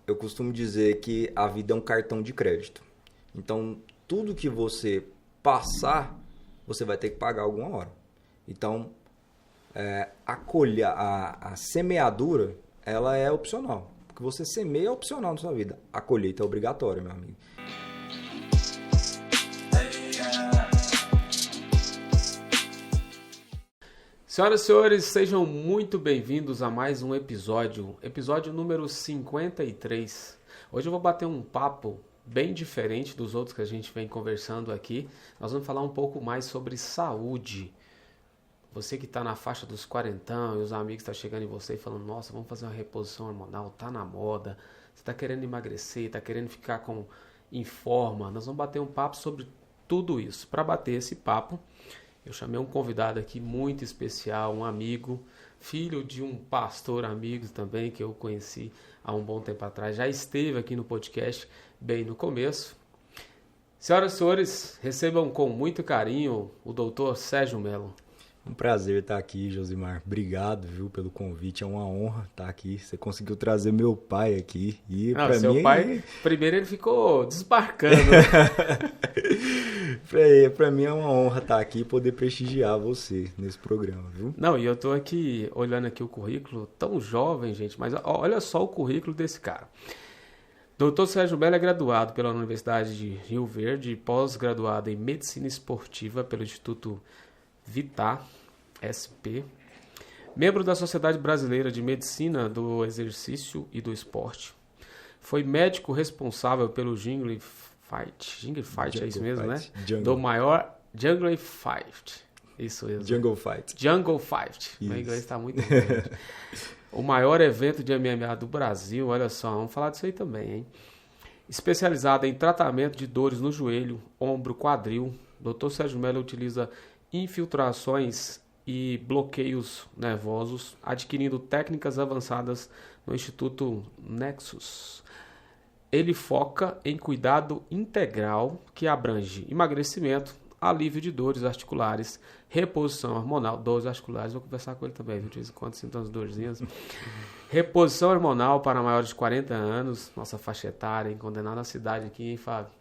eu costumo dizer que a vida é um cartão de crédito. Então, tudo que você passar, você vai ter que pagar alguma hora. Então, a semeadura, ela é opcional. Porque você semeia é opcional na sua vida. A colheita é obrigatória, meu amigo. Senhoras e senhores, sejam muito bem-vindos a mais um episódio número 53. Hoje eu vou bater um papo bem diferente dos outros que a gente vem conversando aqui. Nós vamos falar um pouco mais sobre saúde. Você que está na faixa dos 40 e os amigos estão chegando em você e falando, nossa, vamos fazer uma reposição hormonal, tá na moda, você está querendo emagrecer, está querendo ficar em forma. Nós vamos bater um papo sobre tudo isso. Para bater esse papo, eu chamei um convidado aqui muito especial, um amigo, filho de um pastor amigo também, que eu conheci há um bom tempo atrás. Já esteve aqui no podcast bem no começo. Senhoras e senhores, recebam com muito carinho o doutor Sérgio Mello. Um prazer estar aqui, Josimar. Obrigado, viu, pelo convite. É uma honra estar aqui. Você conseguiu trazer meu pai aqui. E seu pai, primeiro ele ficou desbarcando. Para mim é uma honra estar aqui e poder prestigiar você nesse programa, viu? Não, e eu tô aqui olhando aqui o currículo, tão jovem, gente, mas olha só o currículo desse cara. Doutor Sérgio Mello é graduado pela Universidade de Rio Verde, pós-graduado em Medicina Esportiva pelo Instituto Vitar, SP, membro da Sociedade Brasileira de Medicina do Exercício e do Esporte. Foi médico responsável pelo Jungle Fight, é isso mesmo, né? Do maior Jungle Fight. Isso mesmo. Jungle Fight. Meu inglês está muito bem. O maior evento de MMA do Brasil, olha só, vamos falar disso aí também, hein? Especializado em tratamento de dores no joelho, ombro, quadril, Dr. Sérgio Mello utiliza infiltrações e bloqueios nervosos, adquirindo técnicas avançadas no Instituto Nexus. Ele foca em cuidado integral que abrange emagrecimento, alívio de dores articulares, reposição hormonal, dores articulares, vou conversar com ele também, viu? De vez em quando sinto umas dorzinhas. Reposição hormonal para maiores de 40 anos, nossa faixa etária, condenada à cidade aqui, hein, Fábio?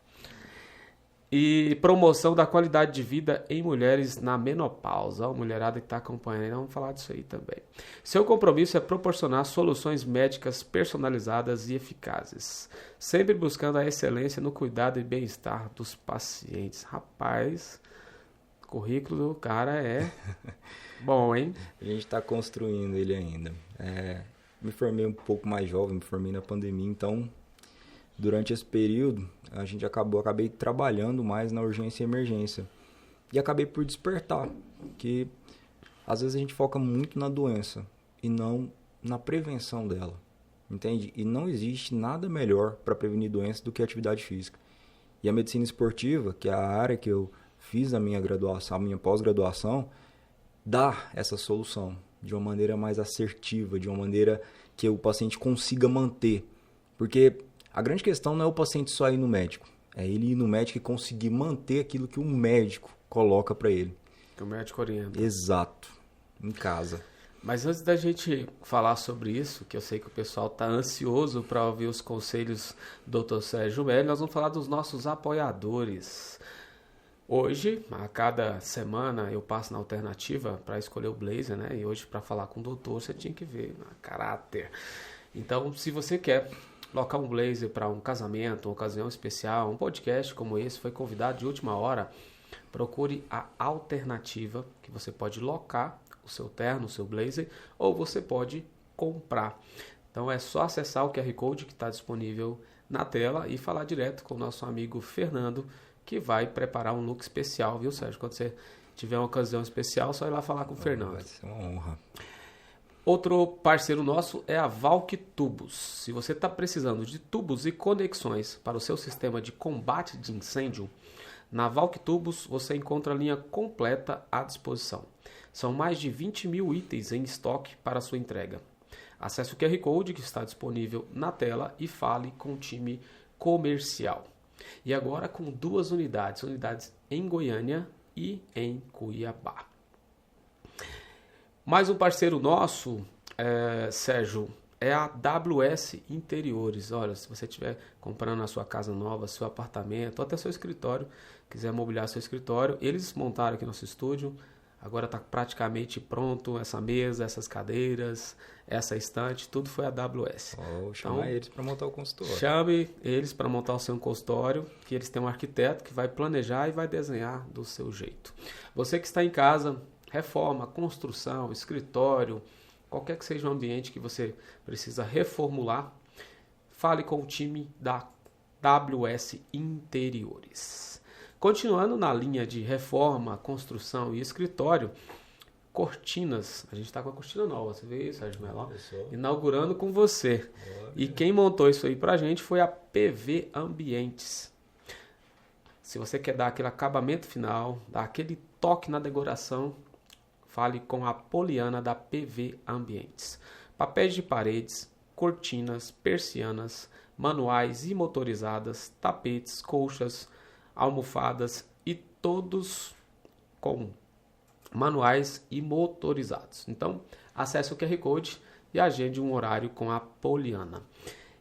E promoção da qualidade de vida em mulheres na menopausa. A mulherada que está acompanhando, vamos falar disso aí também. Seu compromisso é proporcionar soluções médicas personalizadas e eficazes, sempre buscando a excelência no cuidado e bem-estar dos pacientes. Rapaz, o currículo do cara é bom, hein? A gente está construindo ele ainda. Me formei um pouco mais jovem, me formei na pandemia, então durante esse período acabei trabalhando mais na urgência e emergência. E acabei por despertar, que às vezes a gente foca muito na doença e não na prevenção dela, entende? E não existe nada melhor para prevenir doença do que a atividade física. E a medicina esportiva, que é a área que eu fiz a minha graduação, a minha pós-graduação, dá essa solução de uma maneira mais assertiva, de uma maneira que o paciente consiga manter. Porque a grande questão não é o paciente só ir no médico. É ele ir no médico e conseguir manter aquilo que o médico coloca para ele. Que o médico orienta. Exato. Em casa. Mas antes da gente falar sobre isso, que eu sei que o pessoal está ansioso para ouvir os conselhos do Dr. Sérgio Mello, nós vamos falar dos nossos apoiadores. Hoje, a cada semana, eu passo na alternativa para escolher o blazer, né? E hoje, para falar com o doutor, você tinha que ver caráter. Então, se você quer locar um blazer para um casamento, uma ocasião especial, um podcast como esse, foi convidado de última hora, procure a alternativa, que você pode locar o seu terno, o seu blazer, ou você pode comprar. Então é só acessar o QR Code que está disponível na tela e falar direto com o nosso amigo Fernando, que vai preparar um look especial, viu, Sérgio? Quando você tiver uma ocasião especial, só ir lá falar com o Fernando. Vai ser uma honra. Outro parceiro nosso é a Valk Tubos. Se você está precisando de tubos e conexões para o seu sistema de combate de incêndio, na Valk Tubos você encontra a linha completa à disposição. São mais de 20 mil itens em estoque para a sua entrega. Acesse o QR Code que está disponível na tela e fale com o time comercial. E agora com 2 unidades em Goiânia e em Cuiabá. Mais um parceiro nosso, Sérgio, é a WS Interiores. Olha, se você estiver comprando a sua casa nova, seu apartamento, ou até seu escritório, quiser mobiliar seu escritório, eles montaram aqui nosso estúdio. Agora está praticamente pronto essa mesa, essas cadeiras, essa estante, tudo foi a AWS. Chama então, eles para montar o consultório. Chame eles para montar o seu consultório, que eles têm um arquiteto que vai planejar e vai desenhar do seu jeito. Você que está em casa, reforma, construção, escritório, qualquer que seja o ambiente que você precisa reformular, fale com o time da WS Interiores. Continuando na linha de reforma, construção e escritório, cortinas. A gente está com a cortina nova, você vê isso, Sérgio Melão? Inaugurando com você. E quem montou isso aí para a gente foi a PV Ambientes. Se você quer dar aquele acabamento final, dar aquele toque na decoração, fale com a Poliana da PV Ambientes. Papéis de paredes, cortinas, persianas, manuais e motorizadas, tapetes, colchas, almofadas e todos com manuais e motorizados. Então, acesse o QR Code e agende um horário com a Poliana.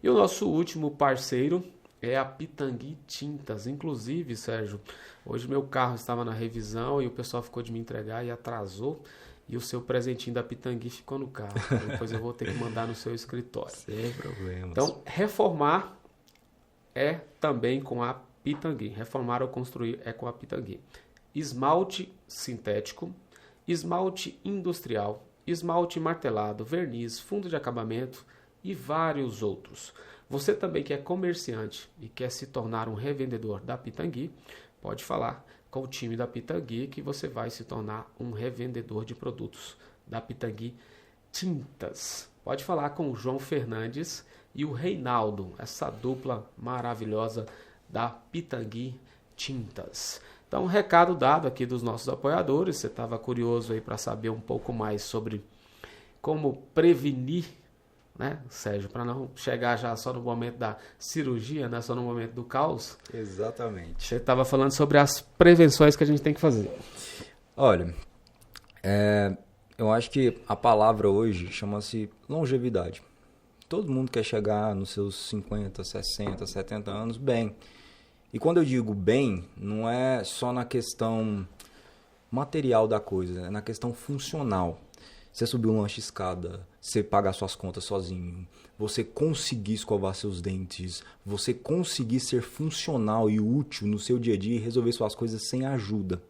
E o nosso último parceiro é a Pitangui Tintas. Inclusive, Sérgio, hoje meu carro estava na revisão e o pessoal ficou de me entregar e atrasou. E o seu presentinho da Pitangui ficou no carro. Depois eu vou ter que mandar no seu escritório. Sem problemas. Então, reformar é também com a Pitangui. Reformar ou construir é com a Pitangui. Esmalte sintético, esmalte industrial, esmalte martelado, verniz, fundo de acabamento e vários outros. Você também que é comerciante e quer se tornar um revendedor da Pitangui, pode falar com o time da Pitangui que você vai se tornar um revendedor de produtos da Pitangui Tintas. Pode falar com o João Fernandes e o Reinaldo, essa dupla maravilhosa da Pitangui Tintas. Então, recado dado aqui dos nossos apoiadores. Você estava curioso aí para saber um pouco mais sobre como prevenir, né, Sérgio, para não chegar já só no momento da cirurgia, né, só no momento do caos. Exatamente. Você estava falando sobre as prevenções que a gente tem que fazer. Olha, eu acho que a palavra hoje chama-se longevidade. Todo mundo quer chegar nos seus 50, 60, 70 anos bem. E quando eu digo bem, não é só na questão material da coisa, é na questão funcional. Você subir um lanche escada, você pagar suas contas sozinho, você conseguir escovar seus dentes, você conseguir ser funcional e útil no seu dia a dia e resolver suas coisas sem ajuda.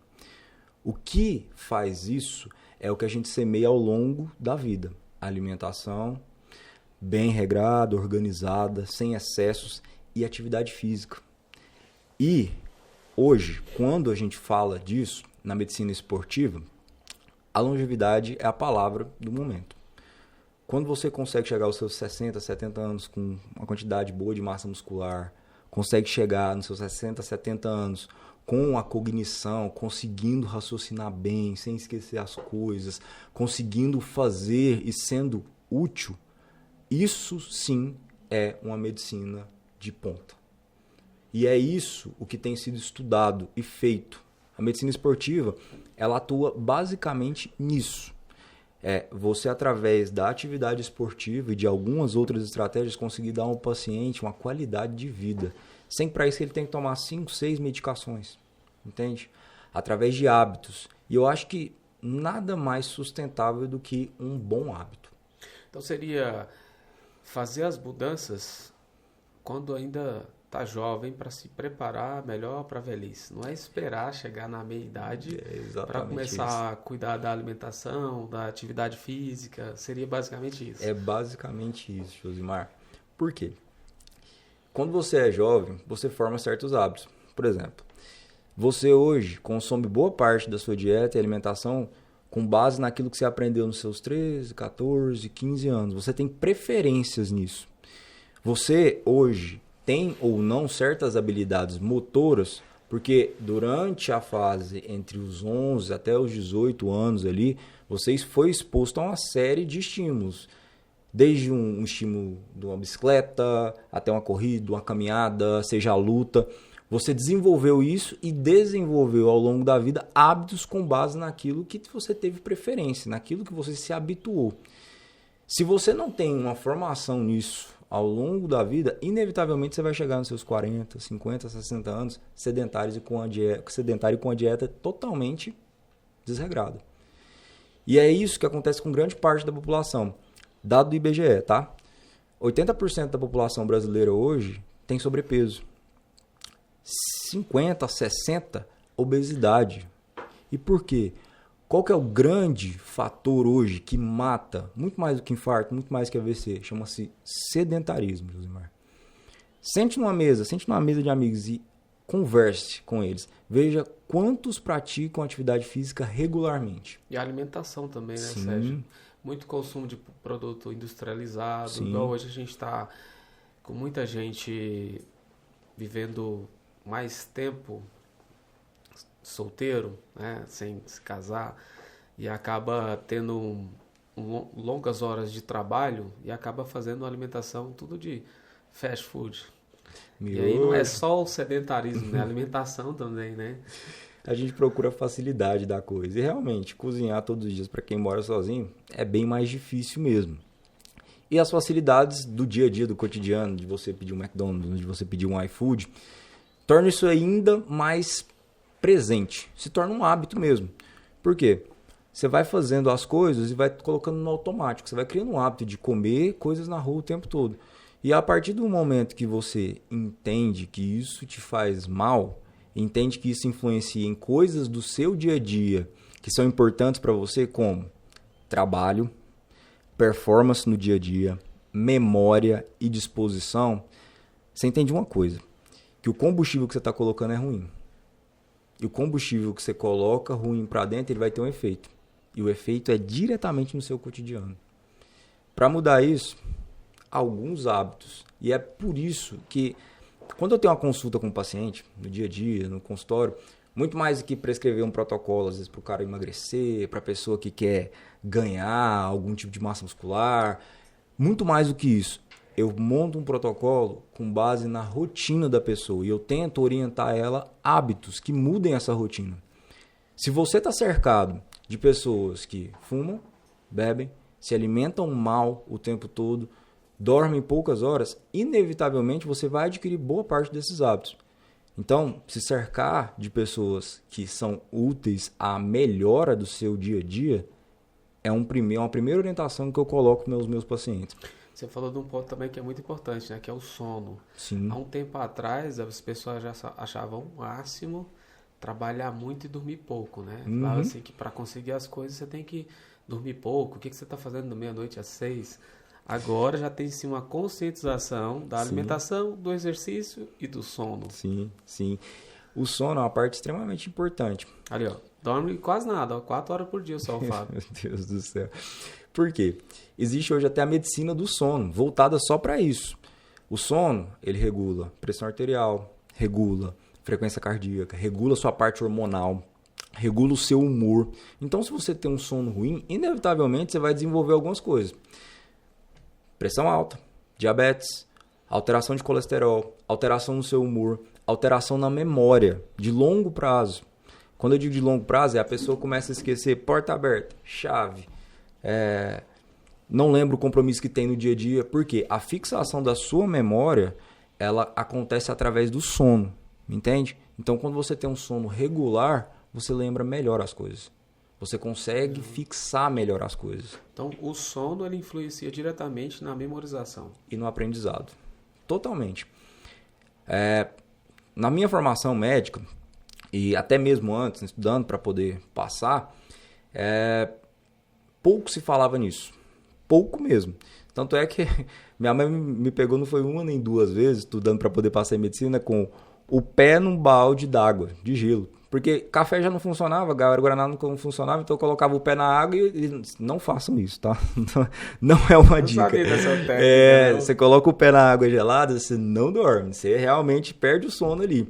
O que faz isso é o que a gente semeia ao longo da vida. Alimentação bem regrada, organizada, sem excessos e atividade física. E hoje, quando a gente fala disso na medicina esportiva, a longevidade é a palavra do momento. Quando você consegue chegar aos seus 60, 70 anos com uma quantidade boa de massa muscular, consegue chegar nos seus 60, 70 anos com a cognição, conseguindo raciocinar bem, sem esquecer as coisas, conseguindo fazer e sendo útil, isso sim é uma medicina de ponta. E é isso o que tem sido estudado e feito. A medicina esportiva, ela atua basicamente nisso. Você, através da atividade esportiva e de algumas outras estratégias, conseguir dar ao paciente uma qualidade de vida. Sem para isso ele tem que tomar 5, 6 medicações. Entende? Através de hábitos. E eu acho que nada mais sustentável do que um bom hábito. Então seria fazer as mudanças quando ainda está jovem para se preparar melhor para a velhice. Não é esperar chegar na meia-idade para começar a cuidar da alimentação, da atividade física. Seria basicamente isso. É basicamente isso, Josimar. Por quê? Quando você é jovem, você forma certos hábitos. Por exemplo, você hoje consome boa parte da sua dieta e alimentação com base naquilo que você aprendeu nos seus 13, 14, 15 anos. Você tem preferências nisso. Você hoje tem ou não certas habilidades motoras, porque durante a fase entre os 11 até os 18 anos ali, você foi exposto a uma série de estímulos. Desde um estímulo de uma bicicleta, até uma corrida, uma caminhada, seja a luta. Você desenvolveu isso e desenvolveu ao longo da vida hábitos com base naquilo que você teve preferência, naquilo que você se habituou. Se você não tem uma formação nisso ao longo da vida, inevitavelmente você vai chegar nos seus 40, 50, 60 anos sedentário com a dieta totalmente desregrada. E é isso que acontece com grande parte da população. Dado do IBGE, tá? 80% da população brasileira hoje tem sobrepeso. 50, 60, obesidade. E por quê? Qual que é o grande fator hoje que mata, muito mais do que infarto, muito mais que AVC? Chama-se sedentarismo, Josimar. Sente numa mesa de amigos e converse com eles. Veja quantos praticam atividade física regularmente. E a alimentação também, né, Sim. Sérgio? Muito consumo de produto industrializado. Sim. Igual hoje a gente está com muita gente vivendo mais tempo solteiro, né, sem se casar, e acaba tendo longas horas de trabalho e acaba fazendo uma alimentação tudo de fast food. E aí não é só o sedentarismo, né? A alimentação também, né? A gente procura a facilidade da coisa. E realmente, cozinhar todos os dias para quem mora sozinho é bem mais difícil mesmo. E as facilidades do dia a dia, do cotidiano, de você pedir um McDonald's, de você pedir um iFood, torna isso ainda mais presente. Se torna um hábito mesmo. Por quê? Você vai fazendo as coisas e vai colocando no automático. Você vai criando um hábito de comer coisas na rua o tempo todo. E a partir do momento que você entende que isso te faz mal, entende que isso influencia em coisas do seu dia a dia que são importantes para você, como trabalho, performance no dia a dia, memória e disposição, você entende uma coisa, que o combustível que você está colocando é ruim. E o combustível que você coloca ruim para dentro, ele vai ter um efeito. E o efeito é diretamente no seu cotidiano. Para mudar isso, alguns hábitos. E é por isso que, quando eu tenho uma consulta com o paciente, no dia a dia, no consultório, muito mais do que prescrever um protocolo, às vezes, para o cara emagrecer, para a pessoa que quer ganhar algum tipo de massa muscular, muito mais do que isso. Eu monto um protocolo com base na rotina da pessoa e eu tento orientar ela hábitos que mudem essa rotina. Se você está cercado de pessoas que fumam, bebem, se alimentam mal o tempo todo, dormem poucas horas, inevitavelmente você vai adquirir boa parte desses hábitos. Então, se cercar de pessoas que são úteis à melhora do seu dia a dia é uma primeira orientação que eu coloco nos meus pacientes. Você falou de um ponto também que é muito importante, né? Que é o sono. Sim. Há um tempo atrás, as pessoas já achavam o máximo trabalhar muito e dormir pouco, né? Falava assim que para conseguir as coisas você tem que dormir pouco. O que você está fazendo da meia-noite às 6? Agora já tem sim uma conscientização da alimentação, do exercício e do sono. Sim, sim. O sono é uma parte extremamente importante. Ali, ó, dorme quase nada, ó, 4 horas por dia só, o Fábio. Meu Deus do céu. Por quê? Existe hoje até a medicina do sono, voltada só para isso. O sono, ele regula pressão arterial, regula frequência cardíaca, regula sua parte hormonal, regula o seu humor. Então, se você tem um sono ruim, inevitavelmente você vai desenvolver algumas coisas. Pressão alta, diabetes, alteração de colesterol, alteração no seu humor, alteração na memória, de longo prazo. Quando eu digo de longo prazo, é a pessoa começa a esquecer porta aberta, chave, não lembra o compromisso que tem no dia a dia. Por quê? A fixação da sua memória, ela acontece através do sono, entende? Então, quando você tem um sono regular, você lembra melhor as coisas. Você consegue fixar melhor as coisas. Então, o sono ele influencia diretamente na memorização. E no aprendizado. Totalmente. Na minha formação médica, e até mesmo antes, estudando para poder passar, pouco se falava nisso. Pouco mesmo. Tanto é que minha mãe me pegou, não foi uma nem duas vezes, estudando para poder passar em medicina, com o pé num balde d'água, de gelo. Porque café já não funcionava, guaraná não funcionava, então eu colocava o pé na água e não façam isso, tá? Não é uma dica. Sabia dessa técnica, você coloca o pé na água gelada, você não dorme, você realmente perde o sono ali.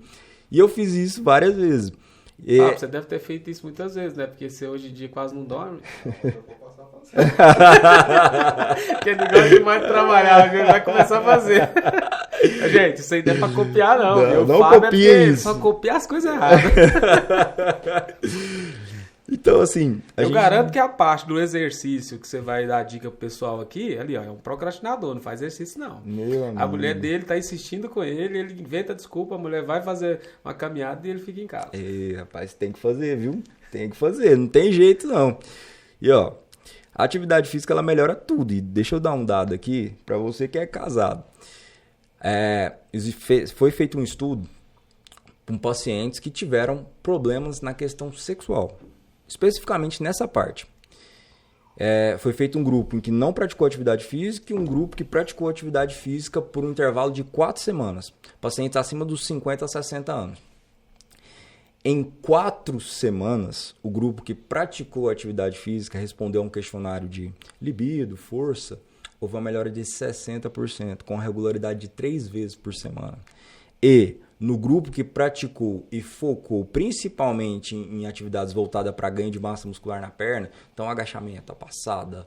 E eu fiz isso várias vezes. Você deve ter feito isso muitas vezes, né? Porque você hoje em dia quase não dorme. Porque ele gosta demais de trabalhar, ele vai começar a fazer. Gente, isso aí não é pra copiar, não. Não copia isso. Só copia as coisas erradas. Então, assim... Eu garanto que a parte do exercício que você vai dar dica pro pessoal aqui, ali, ó, é um procrastinador, não faz exercício, não. Meu amigo. A mulher dele tá insistindo com ele inventa desculpa, a mulher vai fazer uma caminhada e ele fica em casa. Ei, rapaz, tem que fazer, viu? Tem que fazer, não tem jeito, não. E, ó, a atividade física, ela melhora tudo. E deixa eu dar um dado aqui pra você que é casado. Foi feito um estudo com pacientes que tiveram problemas na questão sexual. Especificamente nessa parte. Foi feito um grupo em que não praticou atividade física e um grupo que praticou atividade física por um intervalo de 4 semanas. Pacientes acima dos 50 a 60 anos. Em 4 semanas, o grupo que praticou atividade física respondeu a um questionário de libido, força, houve uma melhora de 60%, com regularidade de 3 vezes por semana. E no grupo que praticou e focou principalmente em atividades voltadas para ganho de massa muscular na perna, então agachamento, a passada,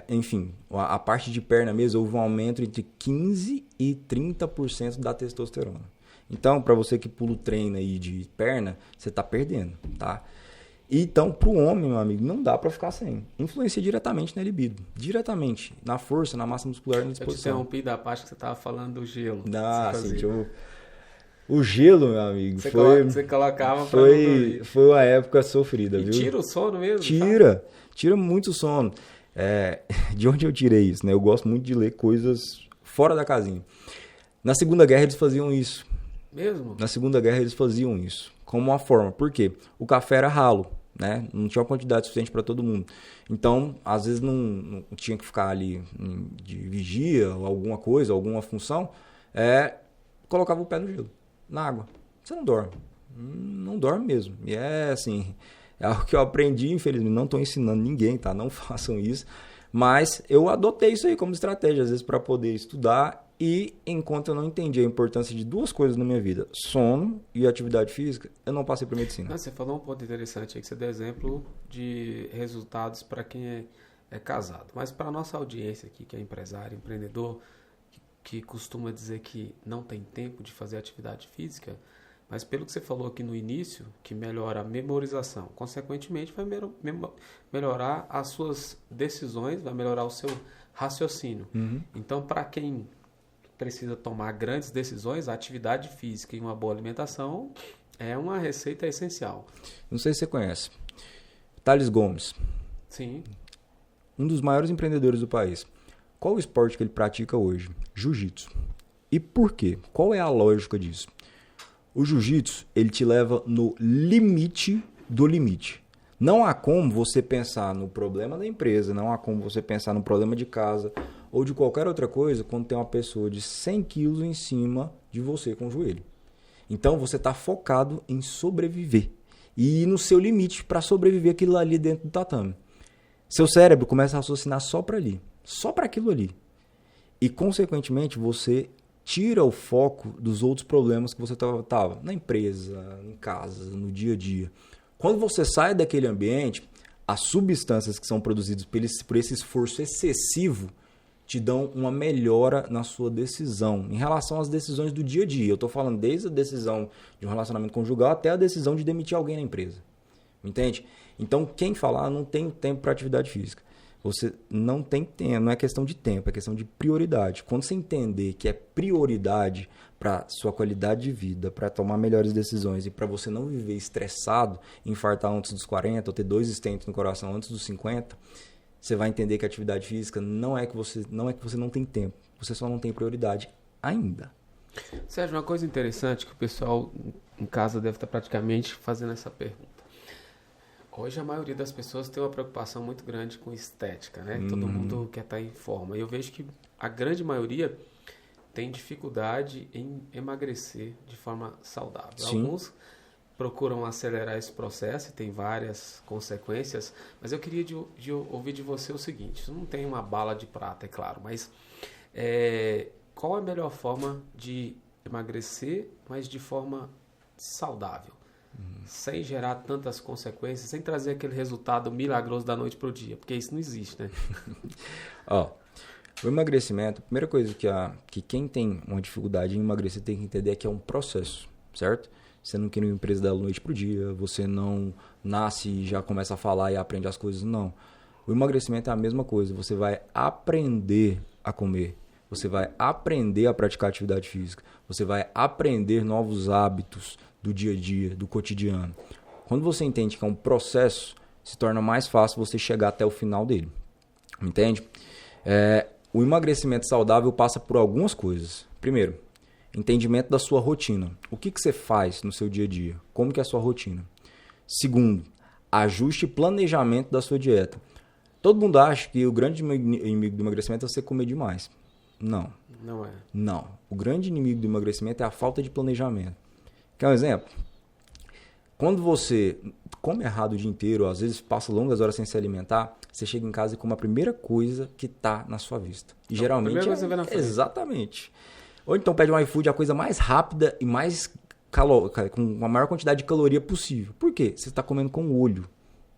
enfim, a parte de perna mesmo, houve um aumento entre 15% e 30% da testosterona. Então, para você que pula o treino aí de perna, você está perdendo, tá? Então, para o homem, meu amigo, não dá para ficar sem. Influencia diretamente na libido. Diretamente. Na força, na massa muscular, na disposição. Eu te interrompi da parte que você estava falando do gelo. Sim, o gelo, meu amigo, você colocava pra não dormir. Foi uma época sofrida, viu? Tira o sono mesmo? Tira muito sono. De onde eu tirei isso, né? Eu gosto muito de ler coisas fora da casinha. Na Segunda Guerra eles faziam isso. Mesmo? Na Segunda Guerra eles faziam isso. Como uma forma. Por quê? O café era ralo, né? Não tinha uma quantidade suficiente para todo mundo. Então, às vezes não tinha que ficar ali de vigia ou alguma coisa, alguma função. Colocava o pé no gelo, na água. Você não dorme. Não dorme mesmo. E assim, é algo que eu aprendi, infelizmente. Não estou ensinando ninguém, tá? Não façam isso. Mas eu adotei isso aí como estratégia, às vezes, para poder estudar. E enquanto eu não entendi a importância de 2 coisas na minha vida, sono e atividade física, eu não passei para medicina. Você falou um ponto interessante aí, que você deu exemplo de resultados para quem é casado. Mas para a nossa audiência aqui, que é empresário, empreendedor, que costuma dizer que não tem tempo de fazer atividade física, mas pelo que você falou aqui no início, que melhora a memorização, consequentemente vai melhorar as suas decisões, vai melhorar o seu raciocínio. Uhum. Então, para quem precisa tomar grandes decisões, a atividade física e uma boa alimentação é uma receita essencial. Não sei se você conhece. Thales Gomes. Sim. Um dos maiores empreendedores do país. Qual o esporte que ele pratica hoje? Jiu-jitsu. E por quê? Qual é a lógica disso? O jiu-jitsu, ele te leva no limite do limite. Não há como você pensar no problema da empresa, não há como você pensar no problema de casa ou de qualquer outra coisa quando tem uma pessoa de 100 quilos em cima de você com o joelho. Então você está focado em sobreviver e ir no seu limite para sobreviver aquilo ali dentro do tatame. Seu cérebro começa a raciocinar só para ali, só para aquilo ali. E consequentemente você tira o foco dos outros problemas que você estava na empresa, em casa, no dia a dia. Quando você sai daquele ambiente, as substâncias que são produzidas por esse esforço excessivo te dão uma melhora na sua decisão, em relação às decisões do dia a dia. Eu estou falando desde a decisão de um relacionamento conjugal até a decisão de demitir alguém na empresa. Entende? Então, quem falar não tem tempo para atividade física. Você não tem tempo, não é questão de tempo, é questão de prioridade. Quando você entender que é prioridade para sua qualidade de vida, para tomar melhores decisões e para você não viver estressado, infartar antes dos 40 ou ter 2 stents no coração antes dos 50, você vai entender que a atividade física não é que você não tem tempo, você só não tem prioridade ainda. Sérgio, uma coisa interessante que o pessoal em casa deve estar praticamente fazendo essa pergunta. Hoje a maioria das pessoas tem uma preocupação muito grande com estética, né? Todo mundo quer estar em forma. E eu vejo que a grande maioria tem dificuldade em emagrecer de forma saudável. Sim. Alguns procuram acelerar esse processo e tem várias consequências, mas eu queria ouvir de você o seguinte, isso não tem uma bala de prata, é claro, mas qual a melhor forma de emagrecer, mas de forma saudável? Sem gerar tantas consequências, sem trazer aquele resultado milagroso da noite para o dia, porque isso não existe, né? O emagrecimento, a primeira coisa que quem tem uma dificuldade em emagrecer tem que entender é que é um processo, certo? Você não cria uma empresa da noite pro dia, você não nasce e já começa a falar e aprende as coisas, não. O emagrecimento é a mesma coisa, você vai aprender a comer, você vai aprender a praticar atividade física, você vai aprender novos hábitos do dia a dia, do cotidiano. Quando você entende que é um processo, se torna mais fácil você chegar até o final dele. Entende? O emagrecimento saudável passa por algumas coisas. Primeiro, entendimento da sua rotina. O que você faz no seu dia a dia? Como que é a sua rotina? Segundo, ajuste e planejamento da sua dieta. Todo mundo acha que o grande inimigo do emagrecimento é você comer demais. Não. Não é. Não. O grande inimigo do emagrecimento é a falta de planejamento. Quer um exemplo? Quando você come errado o dia inteiro, às vezes passa longas horas sem se alimentar, você chega em casa e come a primeira coisa que está na sua vista. E então, geralmente a primeira coisa que você vê na frente. Exatamente. Ou então pede um iFood, a coisa mais rápida e mais com a maior quantidade de caloria possível. Por quê? Você está comendo com o olho.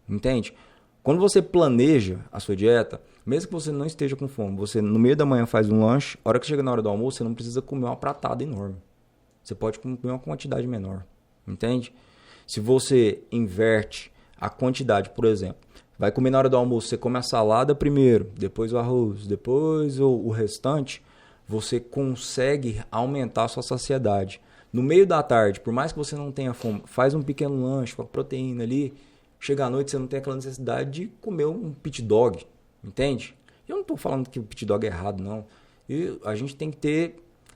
Entende? Quando você planeja a sua dieta, mesmo que você não esteja com fome, você no meio da manhã faz um lanche, a hora que chega na hora do almoço, você não precisa comer uma pratada enorme. Você pode comer uma quantidade menor. Entende? Se você inverte a quantidade, por exemplo, vai comer na hora do almoço, você come a salada primeiro, depois o arroz, depois o restante, você consegue aumentar a sua saciedade. No meio da tarde, por mais que você não tenha fome, faz um pequeno lanche com a proteína ali, chega à noite você não tem aquela necessidade de comer um pit dog, entende? Eu não estou falando que o pit dog é errado, não. E a gente tem que ter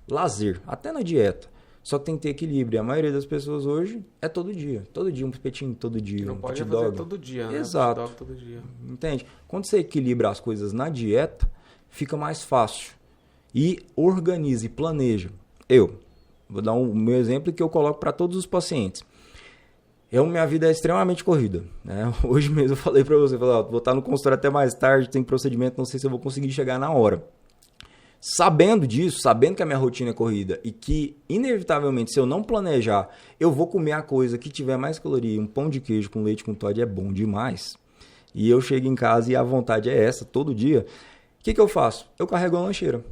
lazer, até na dieta. Só que tem que ter equilíbrio. A maioria das pessoas hoje é todo dia. Todo dia um espetinho, todo dia não um pode pit fazer dog. todo dia, né? Exato. Pit dog todo dia. Entende? Quando você equilibra as coisas na dieta, fica mais fácil. E organiza e planeja. Eu vou dar o meu exemplo que eu coloco para todos os pacientes. Minha vida é extremamente corrida. Né? Hoje mesmo eu falei para você, vou estar no consultório até mais tarde, tem procedimento, não sei se eu vou conseguir chegar na hora. Sabendo disso, sabendo que a minha rotina é corrida e que, inevitavelmente, se eu não planejar, eu vou comer a coisa que tiver mais caloria, um pão de queijo com leite com Toddy é bom demais. E eu chego em casa e a vontade é essa, todo dia. O que eu faço? Eu carrego uma lancheira.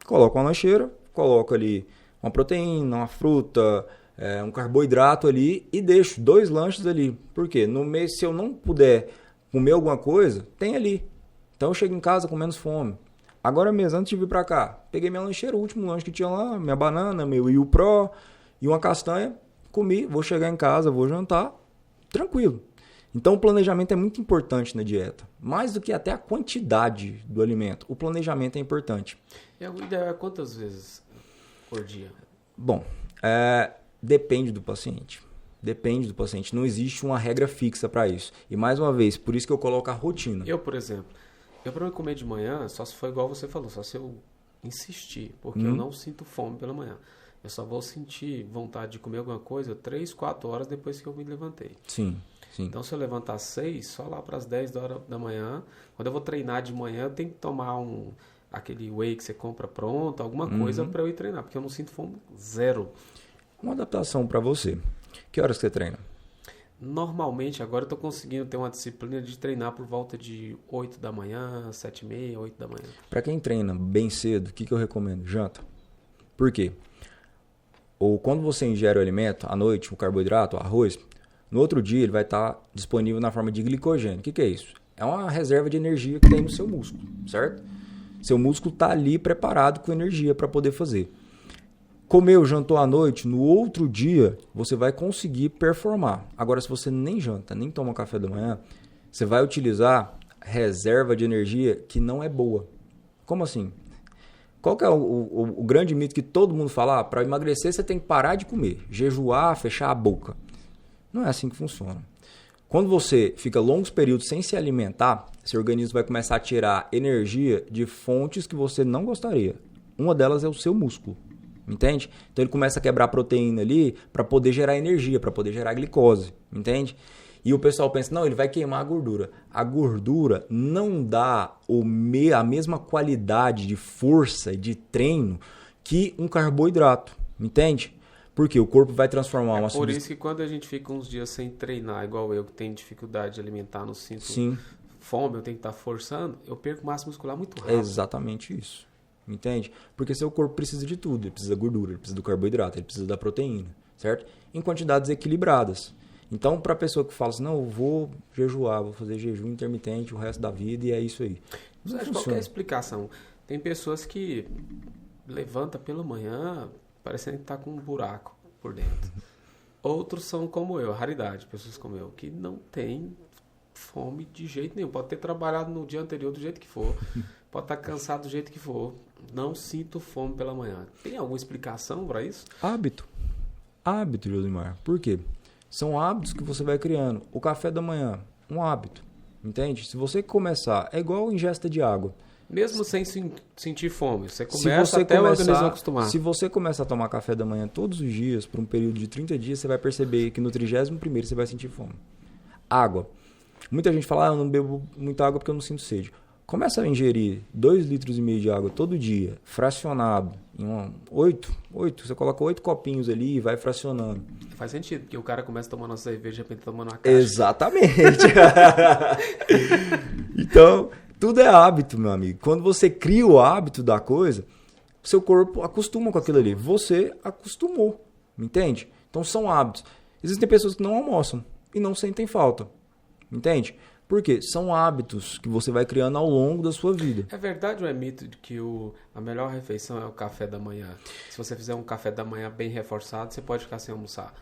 Coloco uma lancheira, coloco ali uma proteína, uma fruta, um carboidrato ali e deixo 2 lanches ali. Por quê? No mês, se eu não puder comer alguma coisa, tem ali. Então eu chego em casa com menos fome. Agora mesmo, antes de vir pra cá, peguei minha lancheira, o último lanche que tinha lá, minha banana, meu Whey Pro e uma castanha, comi, vou chegar em casa, vou jantar, tranquilo. Então o planejamento é muito importante na dieta, mais do que até a quantidade do alimento. O planejamento é importante. E o ideal é quantas vezes por dia? Bom, depende do paciente. Depende do paciente, não existe uma regra fixa para isso. E mais uma vez, por isso que eu coloco a rotina. Eu, por exemplo, para comer de manhã, só se for igual você falou, só se eu insistir, porque eu não sinto fome pela manhã. Eu só vou sentir vontade de comer alguma coisa 3, 4 horas depois que eu me levantei. Sim. Então, se eu levantar às 6, só lá para as 10 horas da manhã, quando eu vou treinar de manhã, eu tenho que tomar aquele whey que você compra pronto, alguma coisa para eu ir treinar, porque eu não sinto fome zero. Uma adaptação para você. Que horas que você treina? Normalmente, agora eu estou conseguindo ter uma disciplina de treinar por volta de 8 da manhã, 7h30, 8 da manhã. Para quem treina bem cedo, o que eu recomendo? Janta. Por quê? Ou quando você ingere o alimento, à noite, o carboidrato, o arroz, no outro dia ele vai estar disponível na forma de glicogênio. O que é isso? É uma reserva de energia que tem no seu músculo, certo? Seu músculo está ali preparado com energia para poder fazer. Comeu, jantou à noite, no outro dia você vai conseguir performar. Agora, se você nem janta, nem toma café da manhã, você vai utilizar reserva de energia que não é boa. Como assim? Qual que é o grande mito que todo mundo fala? Para emagrecer você tem que parar de comer, jejuar, fechar a boca. Não é assim que funciona. Quando você fica longos períodos sem se alimentar, seu organismo vai começar a tirar energia de fontes que você não gostaria. Uma delas é o seu músculo. Entende? Então ele começa a quebrar proteína ali para poder gerar energia, para poder gerar glicose, entende? E o pessoal pensa, não, ele vai queimar a gordura. A gordura não dá a mesma qualidade de força e de treino que um carboidrato, entende? Porque o corpo vai transformar uma Por isso que quando a gente fica uns dias sem treinar, igual eu que tenho dificuldade de alimentar, não sinto fome, eu tenho que estar forçando, eu perco massa muscular muito rápido. É exatamente isso. entende? Porque seu corpo precisa de tudo. Ele precisa da gordura, ele precisa do carboidrato, ele precisa da proteína, certo? Em quantidades equilibradas. Então, para a pessoa que fala assim, não, eu vou jejuar, vou fazer jejum intermitente o resto da vida e é isso aí. Você acha qual que é a explicação? Tem pessoas que levantam pela manhã parecendo que tá com um buraco por dentro. Outros são como eu, a raridade, pessoas como eu, que não tem fome de jeito nenhum. Pode ter trabalhado no dia anterior do jeito que for, pode estar cansado do jeito que for. Não sinto fome pela manhã. Tem alguma explicação para isso? Hábito, Josimar. Por quê? São hábitos que você vai criando. O café da manhã, um hábito, entende? Se você começar, é igual ingesta de água. Mesmo sem sentir fome, você começa até o organismo acostumar. Se você começa a tomar café da manhã todos os dias, por um período de 30 dias, você vai perceber que no 31º você vai sentir fome. Água. Muita gente fala, eu não bebo muita água porque eu não sinto sede. Começa a ingerir 2,5 litros de água todo dia, fracionado, em 8, você coloca 8 copinhos ali e vai fracionando. Faz sentido, porque o cara começa tomando uma cerveja, de repente tomando uma caixa. Exatamente. Então, tudo é hábito, meu amigo. Quando você cria o hábito da coisa, seu corpo acostuma com aquilo ali. Você acostumou, entende? Então, são hábitos. Existem pessoas que não almoçam e não sentem falta, entende? Por quê? São hábitos que você vai criando ao longo da sua vida. É verdade ou é mito de que a melhor refeição é o café da manhã? Se você fizer um café da manhã bem reforçado, você pode ficar sem almoçar.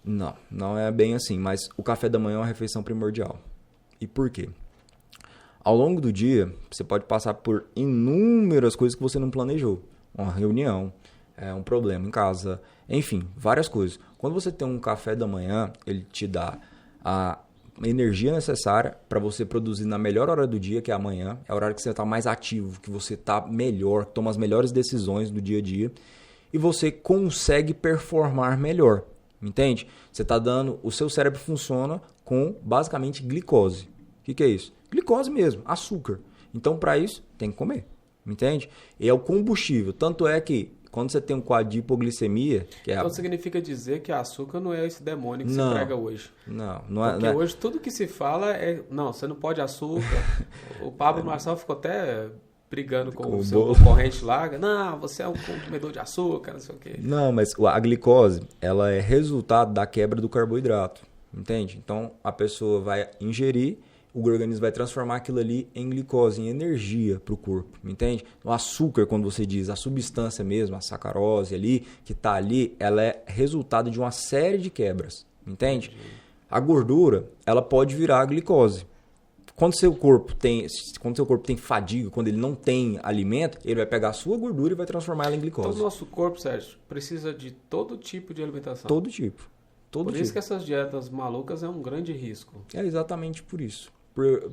Não é bem assim, mas o café da manhã é uma refeição primordial. E por quê? Ao longo do dia, você pode passar por inúmeras coisas que você não planejou. Uma reunião, um problema em casa, enfim, várias coisas. Quando você tem um café da manhã, ele te dá a energia necessária para você produzir na melhor hora do dia, que é amanhã. É a hora que você está mais ativo, que você está melhor, que toma as melhores decisões do dia a dia. E você consegue performar melhor, entende? Você está dando... O seu cérebro funciona com, basicamente, glicose. O que é isso? Glicose mesmo, açúcar. Então, para isso, tem que comer, entende? E é o combustível. Tanto é que quando você tem um quadro de hipoglicemia... Então significa dizer que açúcar não é esse demônio que se prega hoje. Não é. Porque hoje tudo que se fala é... Não, você não pode açúcar. O Pablo Marçal ficou até brigando com o seu concorrente lá. Não, você é um comedor de açúcar, não sei o quê. Não, mas a glicose, ela é resultado da quebra do carboidrato, entende? Então, a pessoa vai ingerir... O organismo vai transformar aquilo ali em glicose, em energia para o corpo, entende? O açúcar, quando você diz, a substância mesmo, a sacarose ali, que está ali, ela é resultado de uma série de quebras, entende? A gordura, ela pode virar glicose. Quando seu corpo tem fadiga, quando ele não tem alimento, ele vai pegar a sua gordura e vai transformar ela em glicose. Então o nosso corpo, Sérgio, precisa de todo tipo de alimentação. Todo tipo. Por isso que essas dietas malucas é um grande risco. É exatamente por isso.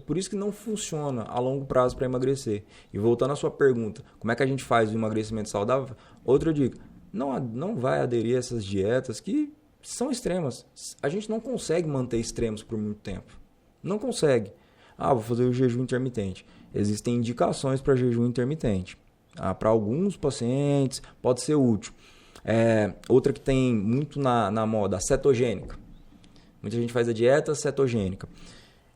Por isso que não funciona a longo prazo para emagrecer. E voltando à sua pergunta, como é que a gente faz o emagrecimento saudável? Outra dica, não vai aderir a essas dietas que são extremas. A gente não consegue manter extremos por muito tempo. Não consegue. Vou fazer o jejum intermitente. Existem indicações para jejum intermitente. Para alguns pacientes pode ser útil. Outra que tem muito na moda, a cetogênica. Muita gente faz a dieta cetogênica.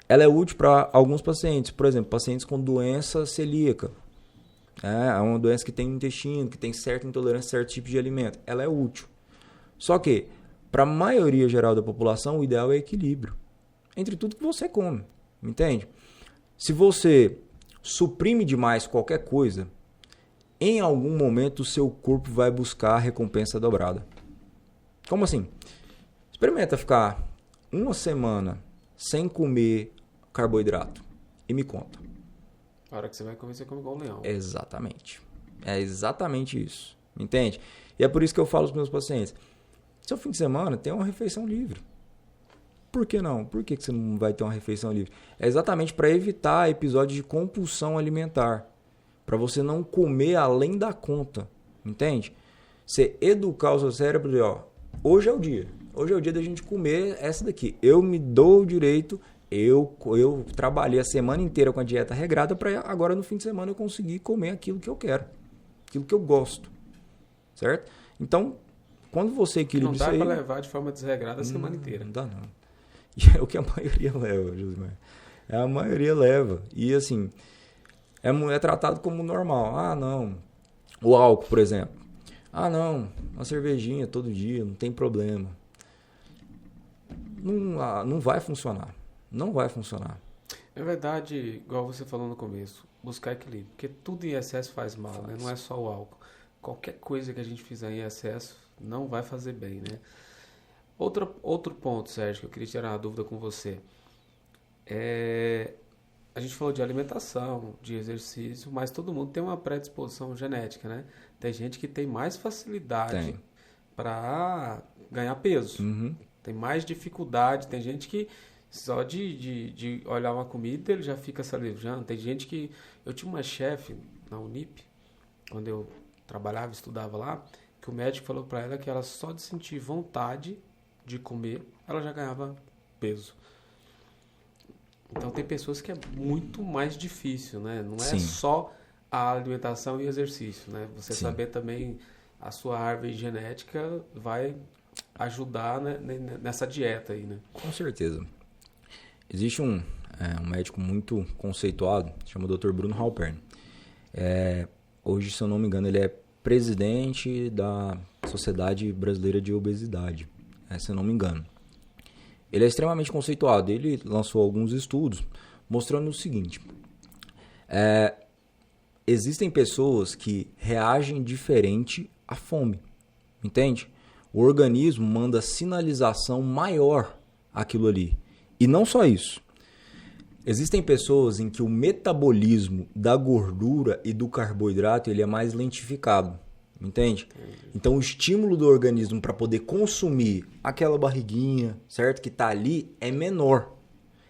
Ela é útil para alguns pacientes, por exemplo, pacientes com doença celíaca. É uma doença que tem no intestino, que tem certa intolerância a certo tipo de alimento. Ela é útil. Só que, para a maioria geral da população, o ideal é equilíbrio entre tudo que você come, entende? Se você suprime demais qualquer coisa, em algum momento o seu corpo vai buscar a recompensa dobrada. Como assim? Experimenta ficar uma semana sem comer carboidrato e me conta. A hora que você vai comer, você come igual um leão. Exatamente. É exatamente isso. Entende? E é por isso que eu falo aos meus pacientes. Seu fim de semana tem uma refeição livre. Por que não? Por que você não vai ter uma refeição livre? É exatamente para evitar episódios de compulsão alimentar. Para você não comer além da conta. Entende? Você educar o seu cérebro e hoje é o dia. Hoje é o dia da gente comer essa daqui. Eu me dou o direito, eu trabalhei a semana inteira com a dieta regrada para agora no fim de semana eu conseguir comer aquilo que eu quero. Aquilo que eu gosto. Certo? Então, quando você equilibra isso aí... Não dá para levar de forma desregrada a semana inteira. Não dá não. E é o que a maioria leva, Josimar. A maioria leva. E assim, é tratado como normal. Não, O álcool, por exemplo. Ah, não, uma cervejinha todo dia, não tem problema. Não vai funcionar. Não vai funcionar. É verdade, igual você falou no começo, buscar equilíbrio. Porque tudo em excesso faz mal, né? Não é só o álcool. Qualquer coisa que a gente fizer em excesso não vai fazer bem, né? Outro ponto, Sérgio, que eu queria tirar uma dúvida com você. A gente falou de alimentação, de exercício, mas todo mundo tem uma predisposição genética, né? Tem gente que tem mais facilidade para ganhar peso. Uhum. Tem mais dificuldade. Tem gente que só de olhar uma comida ele já fica salivando. Tem gente que... Eu tinha uma chefe na Unip, quando eu trabalhava, estudava lá, que o médico falou para ela que ela só de sentir vontade de comer, ela já ganhava peso. Então tem pessoas que é muito mais difícil, né? Não é só a alimentação e exercício, né? Você saber também a sua árvore genética vai ajudar, né, nessa dieta aí, né? Com certeza. Existe um médico muito conceituado, chama Dr. Bruno Halpern. Hoje, se eu não me engano, ele é presidente da Sociedade Brasileira de Obesidade, se eu não me engano. Ele é extremamente conceituado. Ele lançou alguns estudos mostrando o seguinte. Existem pessoas que reagem diferente à fome. Entende? O organismo manda sinalização maior àquilo ali. E não só isso. Existem pessoas em que o metabolismo da gordura e do carboidrato ele é mais lentificado. Entende? Então o estímulo do organismo para poder consumir aquela barriguinha, certo? Que está ali é menor.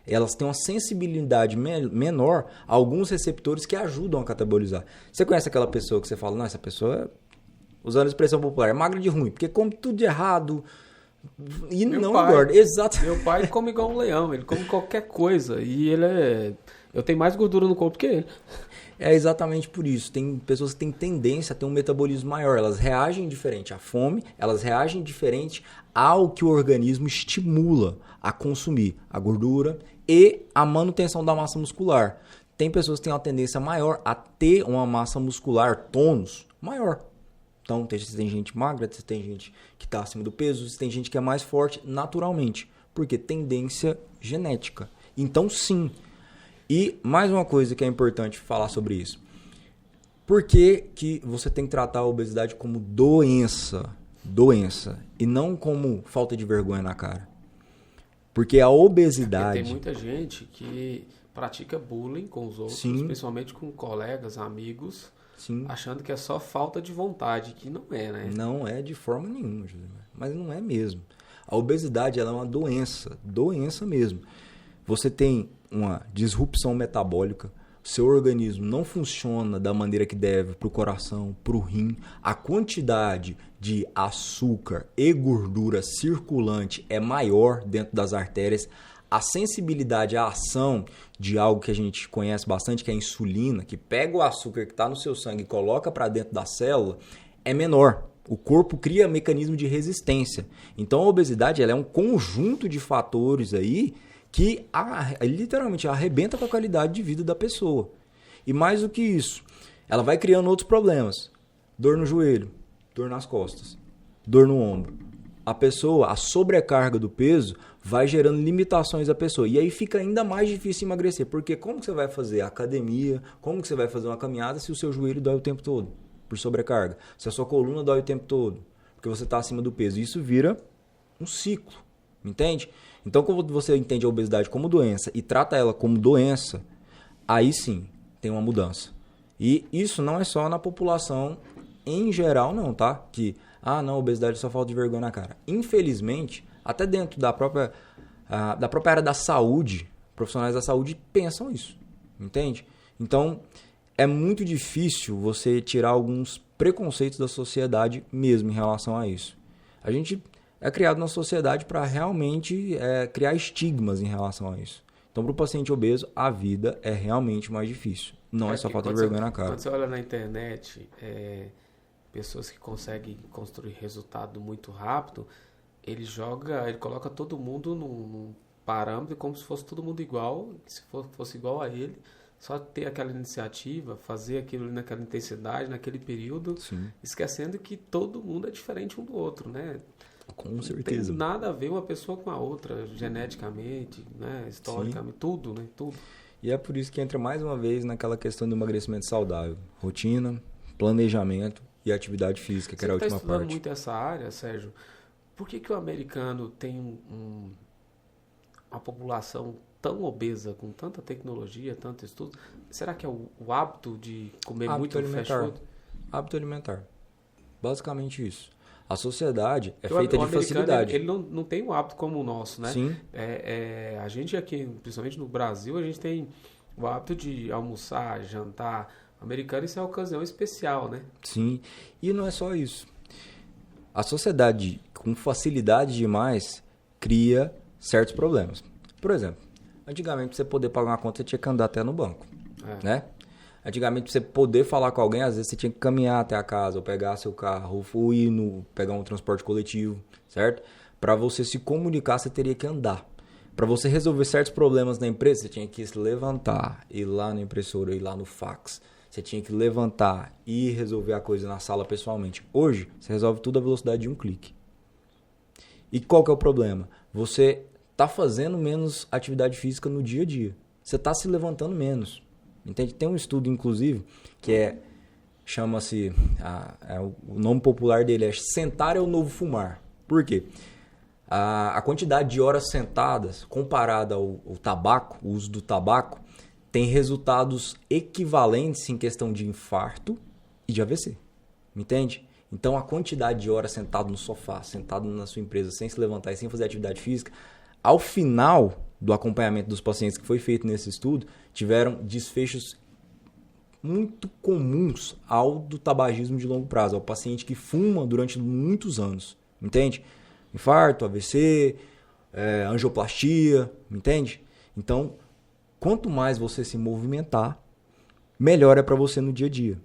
Elas têm uma sensibilidade menor a alguns receptores que ajudam a catabolizar. Você conhece aquela pessoa que você fala, não, essa pessoa, usando a expressão popular, é magra de ruim, porque come tudo de errado e não engorda. Exato. Meu pai come igual um leão, ele come qualquer coisa e eu tenho mais gordura no corpo que ele. É exatamente por isso. Tem pessoas que têm tendência a ter um metabolismo maior. Elas reagem diferente à fome, elas reagem diferente ao que o organismo estimula a consumir, a gordura e a manutenção da massa muscular. Tem pessoas que têm uma tendência maior a ter uma massa muscular, tônus, maior. Então, tem gente magra, tem gente que está acima do peso, tem gente que é mais forte naturalmente, porque tendência genética. Então, sim. E mais uma coisa que é importante falar sobre isso. Por que você tem que tratar a obesidade como doença? Doença. E não como falta de vergonha na cara. Porque a obesidade... Porque tem muita gente que pratica bullying com os outros, principalmente com colegas, amigos, achando que é só falta de vontade, que não é, né? Não é de forma nenhuma, José. Mas não é mesmo. A obesidade ela é uma doença. Doença mesmo. Você tem uma disrupção metabólica, seu organismo não funciona da maneira que deve para o coração, para o rim, a quantidade de açúcar e gordura circulante é maior dentro das artérias, a sensibilidade à ação de algo que a gente conhece bastante, que é a insulina, que pega o açúcar que está no seu sangue e coloca para dentro da célula, é menor. O corpo cria mecanismo de resistência. Então a obesidade ela é um conjunto de fatores aí que literalmente arrebenta com a qualidade de vida da pessoa. E mais do que isso, ela vai criando outros problemas. Dor no joelho, dor nas costas, dor no ombro. A sobrecarga do peso vai gerando limitações à pessoa. E aí fica ainda mais difícil emagrecer. Porque como que você vai fazer academia, como que você vai fazer uma caminhada se o seu joelho dói o tempo todo? Por sobrecarga. Se a sua coluna dói o tempo todo, porque você está acima do peso. Isso vira um ciclo, entende? Então, quando você entende a obesidade como doença e trata ela como doença, aí sim tem uma mudança. E isso não é só na população em geral, não, tá? Que, não, obesidade só falta de vergonha na cara. Infelizmente, até dentro da própria área da saúde, profissionais da saúde pensam isso, entende? Então, é muito difícil você tirar alguns preconceitos da sociedade mesmo em relação a isso. A gente é criado na sociedade para realmente criar estigmas em relação a isso. Então, para o paciente obeso, a vida é realmente mais difícil. Não é só falta de vergonha na cara. Quando você olha na internet, pessoas que conseguem construir resultado muito rápido, ele coloca todo mundo num parâmetro como se fosse todo mundo igual, se fosse igual a ele, só ter aquela iniciativa, fazer aquilo naquela intensidade, naquele período, Sim. esquecendo que todo mundo é diferente um do outro, né? Com certeza. Não tem nada a ver uma pessoa com a outra, geneticamente, né? Historicamente, Sim. tudo, né? Tudo. E é por isso que entra mais uma vez naquela questão do emagrecimento saudável. Rotina, planejamento e atividade física, que era a última parte. Você está estudando muito essa área, Sérgio. Por que o americano tem uma população tão obesa, com tanta tecnologia, tanto estudo? Será que é o hábito de comer muito fast food? Hábito alimentar. Basicamente isso. A sociedade é feita de facilidade. Ele não tem um hábito como o nosso, né? Sim. A gente aqui, principalmente no Brasil, a gente tem o hábito de almoçar, jantar. O americano, isso é uma ocasião especial, né? Sim. E não é só isso. A sociedade, com facilidade demais, cria certos problemas. Por exemplo, antigamente, para você poder pagar uma conta, você tinha que andar até no banco, né? Antigamente, para você poder falar com alguém, às vezes você tinha que caminhar até a casa, ou pegar seu carro, ou ir pegar um transporte coletivo, certo? Para você se comunicar, você teria que andar. Para você resolver certos problemas na empresa, você tinha que se levantar, ir lá na impressora, ir lá no fax. Você tinha que levantar e resolver a coisa na sala pessoalmente. Hoje, você resolve tudo à velocidade de um clique. E qual que é o problema? Você está fazendo menos atividade física no dia a dia. Você está se levantando menos. Entende? Tem um estudo, inclusive, que chama-se, o nome popular dele é sentar é o novo fumar. Por quê? A quantidade de horas sentadas comparada ao tabaco, o uso do tabaco, tem resultados equivalentes em questão de infarto e de AVC. Entende? Então, a quantidade de horas sentado no sofá, sentado na sua empresa, sem se levantar e sem fazer atividade física, ao final do acompanhamento dos pacientes que foi feito nesse estudo, tiveram desfechos muito comuns ao do tabagismo de longo prazo, ao paciente que fuma durante muitos anos, entende? Infarto, AVC, angioplastia, entende? Então, quanto mais você se movimentar, melhor é para você no dia a dia.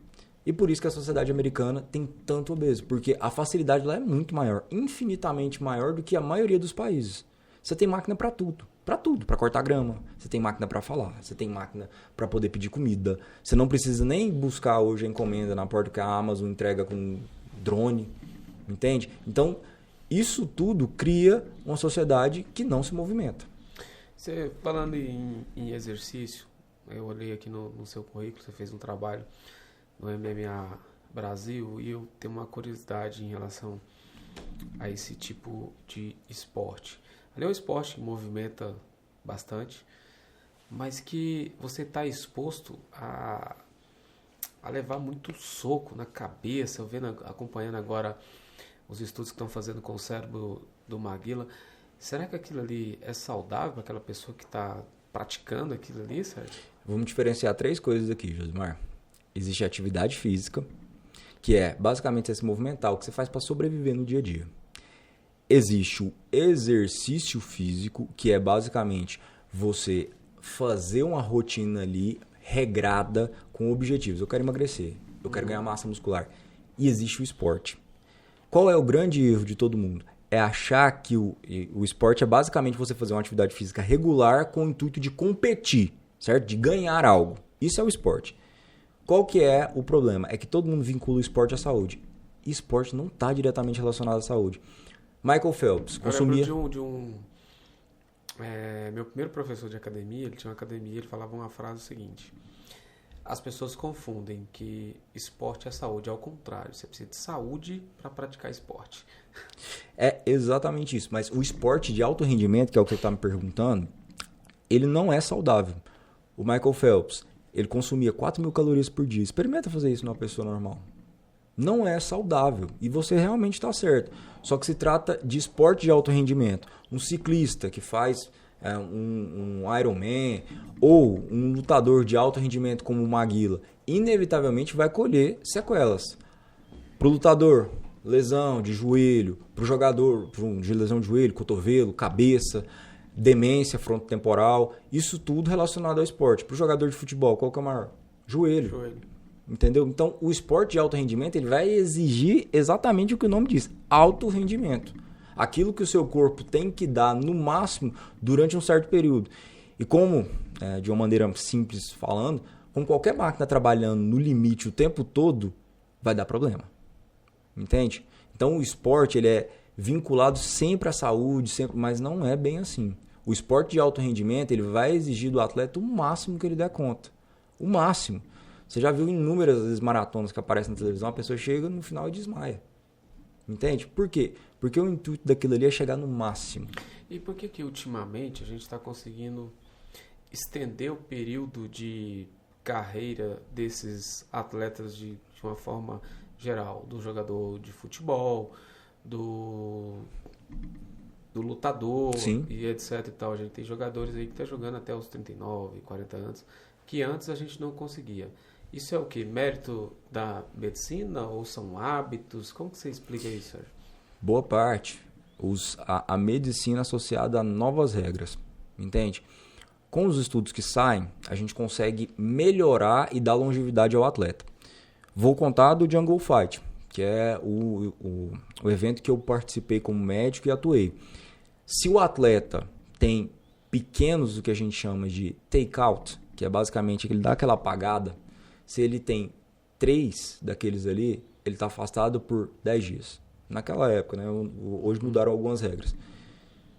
E por isso que a sociedade americana tem tanto obeso, porque a facilidade lá é muito maior, infinitamente maior do que a maioria dos países. Você tem máquina para tudo, para cortar grama. Você tem máquina para falar, você tem máquina para poder pedir comida. Você não precisa nem buscar hoje a encomenda na porta que a Amazon entrega com drone, entende? Então, isso tudo cria uma sociedade que não se movimenta. Você falando em exercício, eu olhei aqui no seu currículo, você fez um trabalho no MMA Brasil e eu tenho uma curiosidade em relação a esse tipo de esporte. Ali é um esporte que movimenta bastante, mas que você está exposto a levar muito soco na cabeça. Eu acompanhando agora os estudos que estão fazendo com o cérebro do Maguila. Será que aquilo ali é saudável para aquela pessoa que está praticando aquilo ali, Sérgio? Vamos diferenciar 3 coisas aqui, Josimar. Existe a atividade física, que é basicamente esse movimental que você faz para sobreviver no dia a dia. Existe o exercício físico, que é basicamente você fazer uma rotina ali regrada com objetivos. Eu quero emagrecer, eu quero ganhar massa muscular. E existe o esporte. Qual é o grande erro de todo mundo? É achar que o esporte é basicamente você fazer uma atividade física regular com o intuito de competir, certo? De ganhar algo. Isso é o esporte. Qual que é o problema? É que todo mundo vincula o esporte à saúde. E esporte não está diretamente relacionado à saúde. Michael Phelps consumia... Eu lembro meu primeiro professor de academia, ele tinha uma academia, ele falava uma frase seguinte: as pessoas confundem que esporte é saúde, ao contrário, você precisa de saúde para praticar esporte. É exatamente isso, mas o esporte de alto rendimento, que é o que você está me perguntando, ele não é saudável. O Michael Phelps, ele consumia 4.000 calorias por dia. Experimenta fazer isso numa pessoa normal. Não é saudável. E você realmente está certo. Só que se trata de esporte de alto rendimento. Um ciclista que faz um Ironman ou um lutador de alto rendimento como o Maguila, inevitavelmente vai colher sequelas. Para o lutador, lesão de joelho. Para o jogador, de lesão de joelho, cotovelo, cabeça, demência frontotemporal. Isso tudo relacionado ao esporte. Para o jogador de futebol, qual que é o maior? Joelho. Entendeu? Então, o esporte de alto rendimento ele vai exigir exatamente o que o nome diz, alto rendimento. Aquilo que o seu corpo tem que dar no máximo durante um certo período. E como de uma maneira simples falando, com qualquer máquina trabalhando no limite o tempo todo, vai dar problema. Entende? Então o esporte ele é vinculado sempre à saúde, sempre, mas não é bem assim. O esporte de alto rendimento ele vai exigir do atleta o máximo que ele der conta. O máximo. Você já viu inúmeras vezes maratonas que aparecem na televisão, a pessoa chega no final e desmaia. Entende? Por quê? Porque o intuito daquilo ali é chegar no máximo. E por que ultimamente a gente está conseguindo estender o período de carreira desses atletas de uma forma geral? Do jogador de futebol, do lutador, sim, e etc e tal. A gente tem jogadores aí que estão jogando até os 39, 40 anos, que antes a gente não conseguia. Isso é o quê? Mérito da medicina ou são hábitos? Como que você explica isso, Sérgio? Boa parte. A medicina associada a novas regras. Entende? Com os estudos que saem, a gente consegue melhorar e dar longevidade ao atleta. Vou contar do Jungle Fight, que é o evento que eu participei como médico e atuei. Se o atleta tem pequenos, o que a gente chama de take-out, que é basicamente que ele dá aquela apagada, se ele tem 3 daqueles ali, ele está afastado por 10 dias. Naquela época, né? Hoje mudaram algumas regras.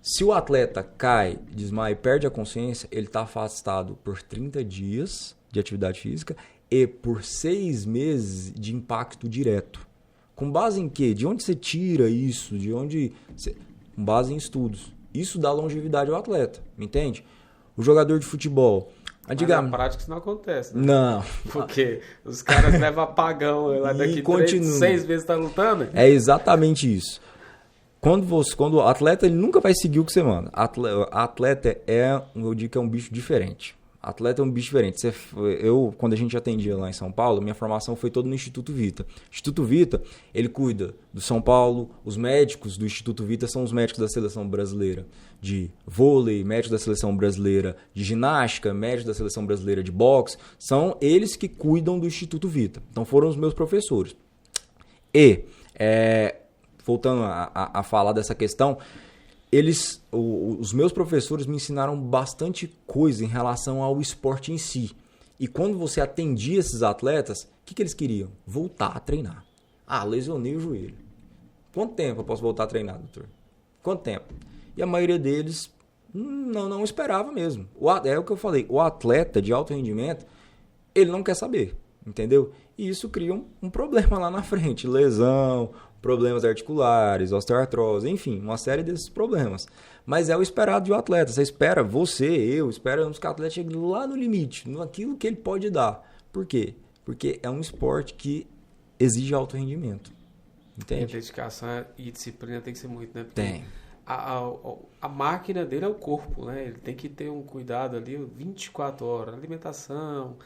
Se o atleta cai, desmaia e perde a consciência, ele está afastado por 30 dias de atividade física e por 6 meses de impacto direto. Com base em quê? De onde você tira isso? Com base em estudos. Isso dá longevidade ao atleta, entende? O jogador de futebol... Mas na prática isso não acontece, né? Não. Porque os caras levam apagão lá daqui 6 meses tá lutando. É exatamente isso. Quando o atleta, ele nunca vai seguir o que você manda. Atleta eu digo que é um bicho diferente. Atleta é um bicho diferente. Quando a gente atendia lá em São Paulo, minha formação foi toda no Instituto Vita. O Instituto Vita, ele cuida do São Paulo. Os médicos do Instituto Vita são os médicos da seleção brasileira de vôlei, médicos da seleção brasileira de ginástica, médicos da seleção brasileira de boxe. São eles que cuidam do Instituto Vita. Então foram os meus professores. E, voltando a falar dessa questão, os meus professores me ensinaram bastante coisa em relação ao esporte em si. E quando você atendia esses atletas, o que eles queriam? Voltar a treinar. Lesionei o joelho. Quanto tempo eu posso voltar a treinar, doutor? Quanto tempo? E a maioria deles não esperava mesmo. É o que eu falei, o atleta de alto rendimento, ele não quer saber, entendeu? E isso cria um problema lá na frente, lesão, problemas articulares, osteoartrose, enfim, uma série desses problemas. Mas é o esperado de um atleta. Você espera, esperamos que o atleta chegue lá no limite, naquilo que ele pode dar. Por quê? Porque é um esporte que exige alto rendimento. Entende? E a dedicação e disciplina tem que ser muito, né? Porque tem. A máquina dele é o corpo, né? Ele tem que ter um cuidado ali 24 horas, alimentação,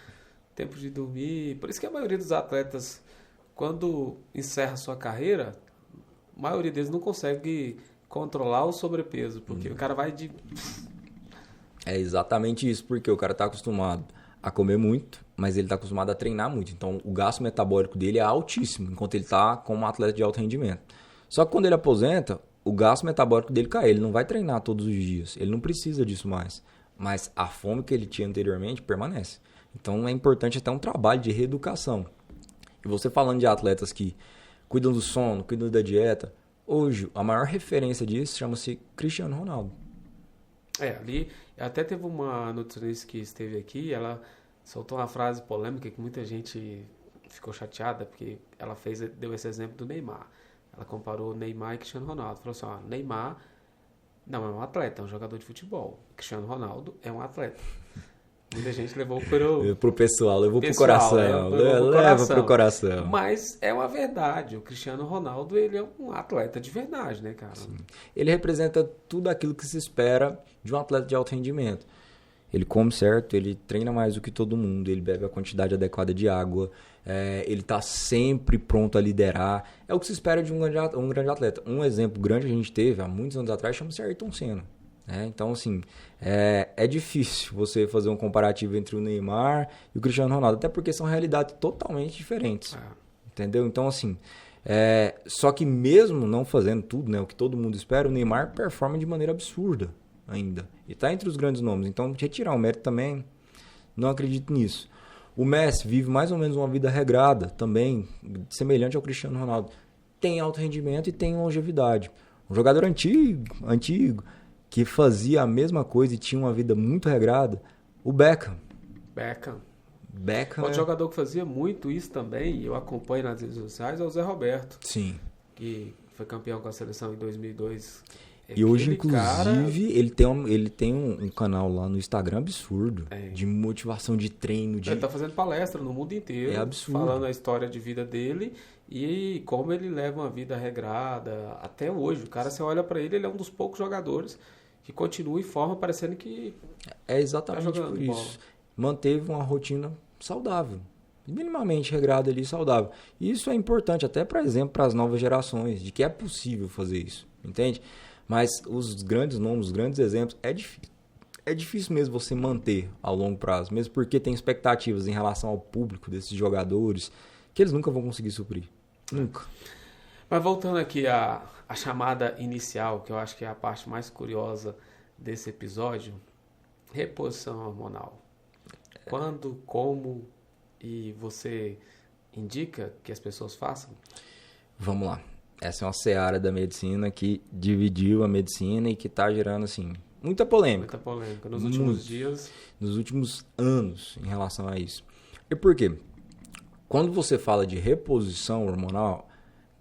tempo de dormir. Por isso que a maioria dos atletas, quando encerra sua carreira, a maioria deles não consegue controlar o sobrepeso, porque o cara vai de... É exatamente isso, porque o cara está acostumado a comer muito, mas ele está acostumado a treinar muito. Então, o gasto metabólico dele é altíssimo, enquanto ele está como um atleta de alto rendimento. Só que quando ele aposenta, o gasto metabólico dele cai. Ele não vai treinar todos os dias, ele não precisa disso mais. Mas a fome que ele tinha anteriormente permanece. Então, é importante até um trabalho de reeducação. E você falando de atletas que cuidam do sono, cuidam da dieta, hoje a maior referência disso chama-se Cristiano Ronaldo. Ali até teve uma nutricionista que esteve aqui, ela soltou uma frase polêmica que muita gente ficou chateada, porque ela deu esse exemplo do Neymar. Ela comparou Neymar e Cristiano Ronaldo. Falou assim, Neymar não é um atleta, é um jogador de futebol. Cristiano Ronaldo é um atleta. Muita gente levou pro pessoal, levou pro coração. Leva pro coração. Mas é uma verdade. O Cristiano Ronaldo, ele é um atleta de verdade, né, cara? Sim. Ele representa tudo aquilo que se espera de um atleta de alto rendimento. Ele come certo, ele treina mais do que todo mundo, ele bebe a quantidade adequada de água, ele está sempre pronto a liderar. É o que se espera de um grande atleta. Um exemplo grande que a gente teve há muitos anos atrás chama-se Ayrton Senna. Então, assim, é difícil você fazer um comparativo entre o Neymar e o Cristiano Ronaldo, até porque são realidades totalmente diferentes, entendeu? Então, assim, só que mesmo não fazendo tudo, né, o que todo mundo espera, o Neymar performa de maneira absurda, ainda. E está entre os grandes nomes. Então, retirar o mérito também, não acredito nisso. O Messi vive mais ou menos uma vida regrada também, semelhante ao Cristiano Ronaldo. Tem alto rendimento e tem longevidade. Um jogador antigo, que fazia a mesma coisa e tinha uma vida muito regrada, o Beckham. Outro jogador que fazia muito isso também, e eu acompanho nas redes sociais, é o Zé Roberto. Sim. Que foi campeão com a seleção em 2002. E hoje, inclusive, ele tem um canal lá no Instagram absurdo, de motivação, de treino. Ele tá fazendo palestra no mundo inteiro, falando a história de vida dele e como ele leva uma vida regrada até hoje. O cara, você olha pra ele é um dos poucos jogadores que continua em forma, parecendo que é exatamente por isso. Bola. Manteve uma rotina saudável, minimamente regrada ali, saudável. E isso é importante até, por exemplo, para as novas gerações, de que é possível fazer isso, entende? Mas os grandes nomes, os grandes exemplos, é difícil mesmo você manter ao longo prazo, mesmo porque tem expectativas em relação ao público desses jogadores que eles nunca vão conseguir suprir. Nunca. Mas voltando aqui à chamada inicial, que eu acho que é a parte mais curiosa desse episódio, reposição hormonal. Quando, como e você indica que as pessoas façam? Vamos lá. Essa é uma seara da medicina que dividiu a medicina e que está gerando, assim, muita polêmica. Muita polêmica. Nos últimos dias. Nos últimos anos em relação a isso. E por quê? Quando você fala de reposição hormonal,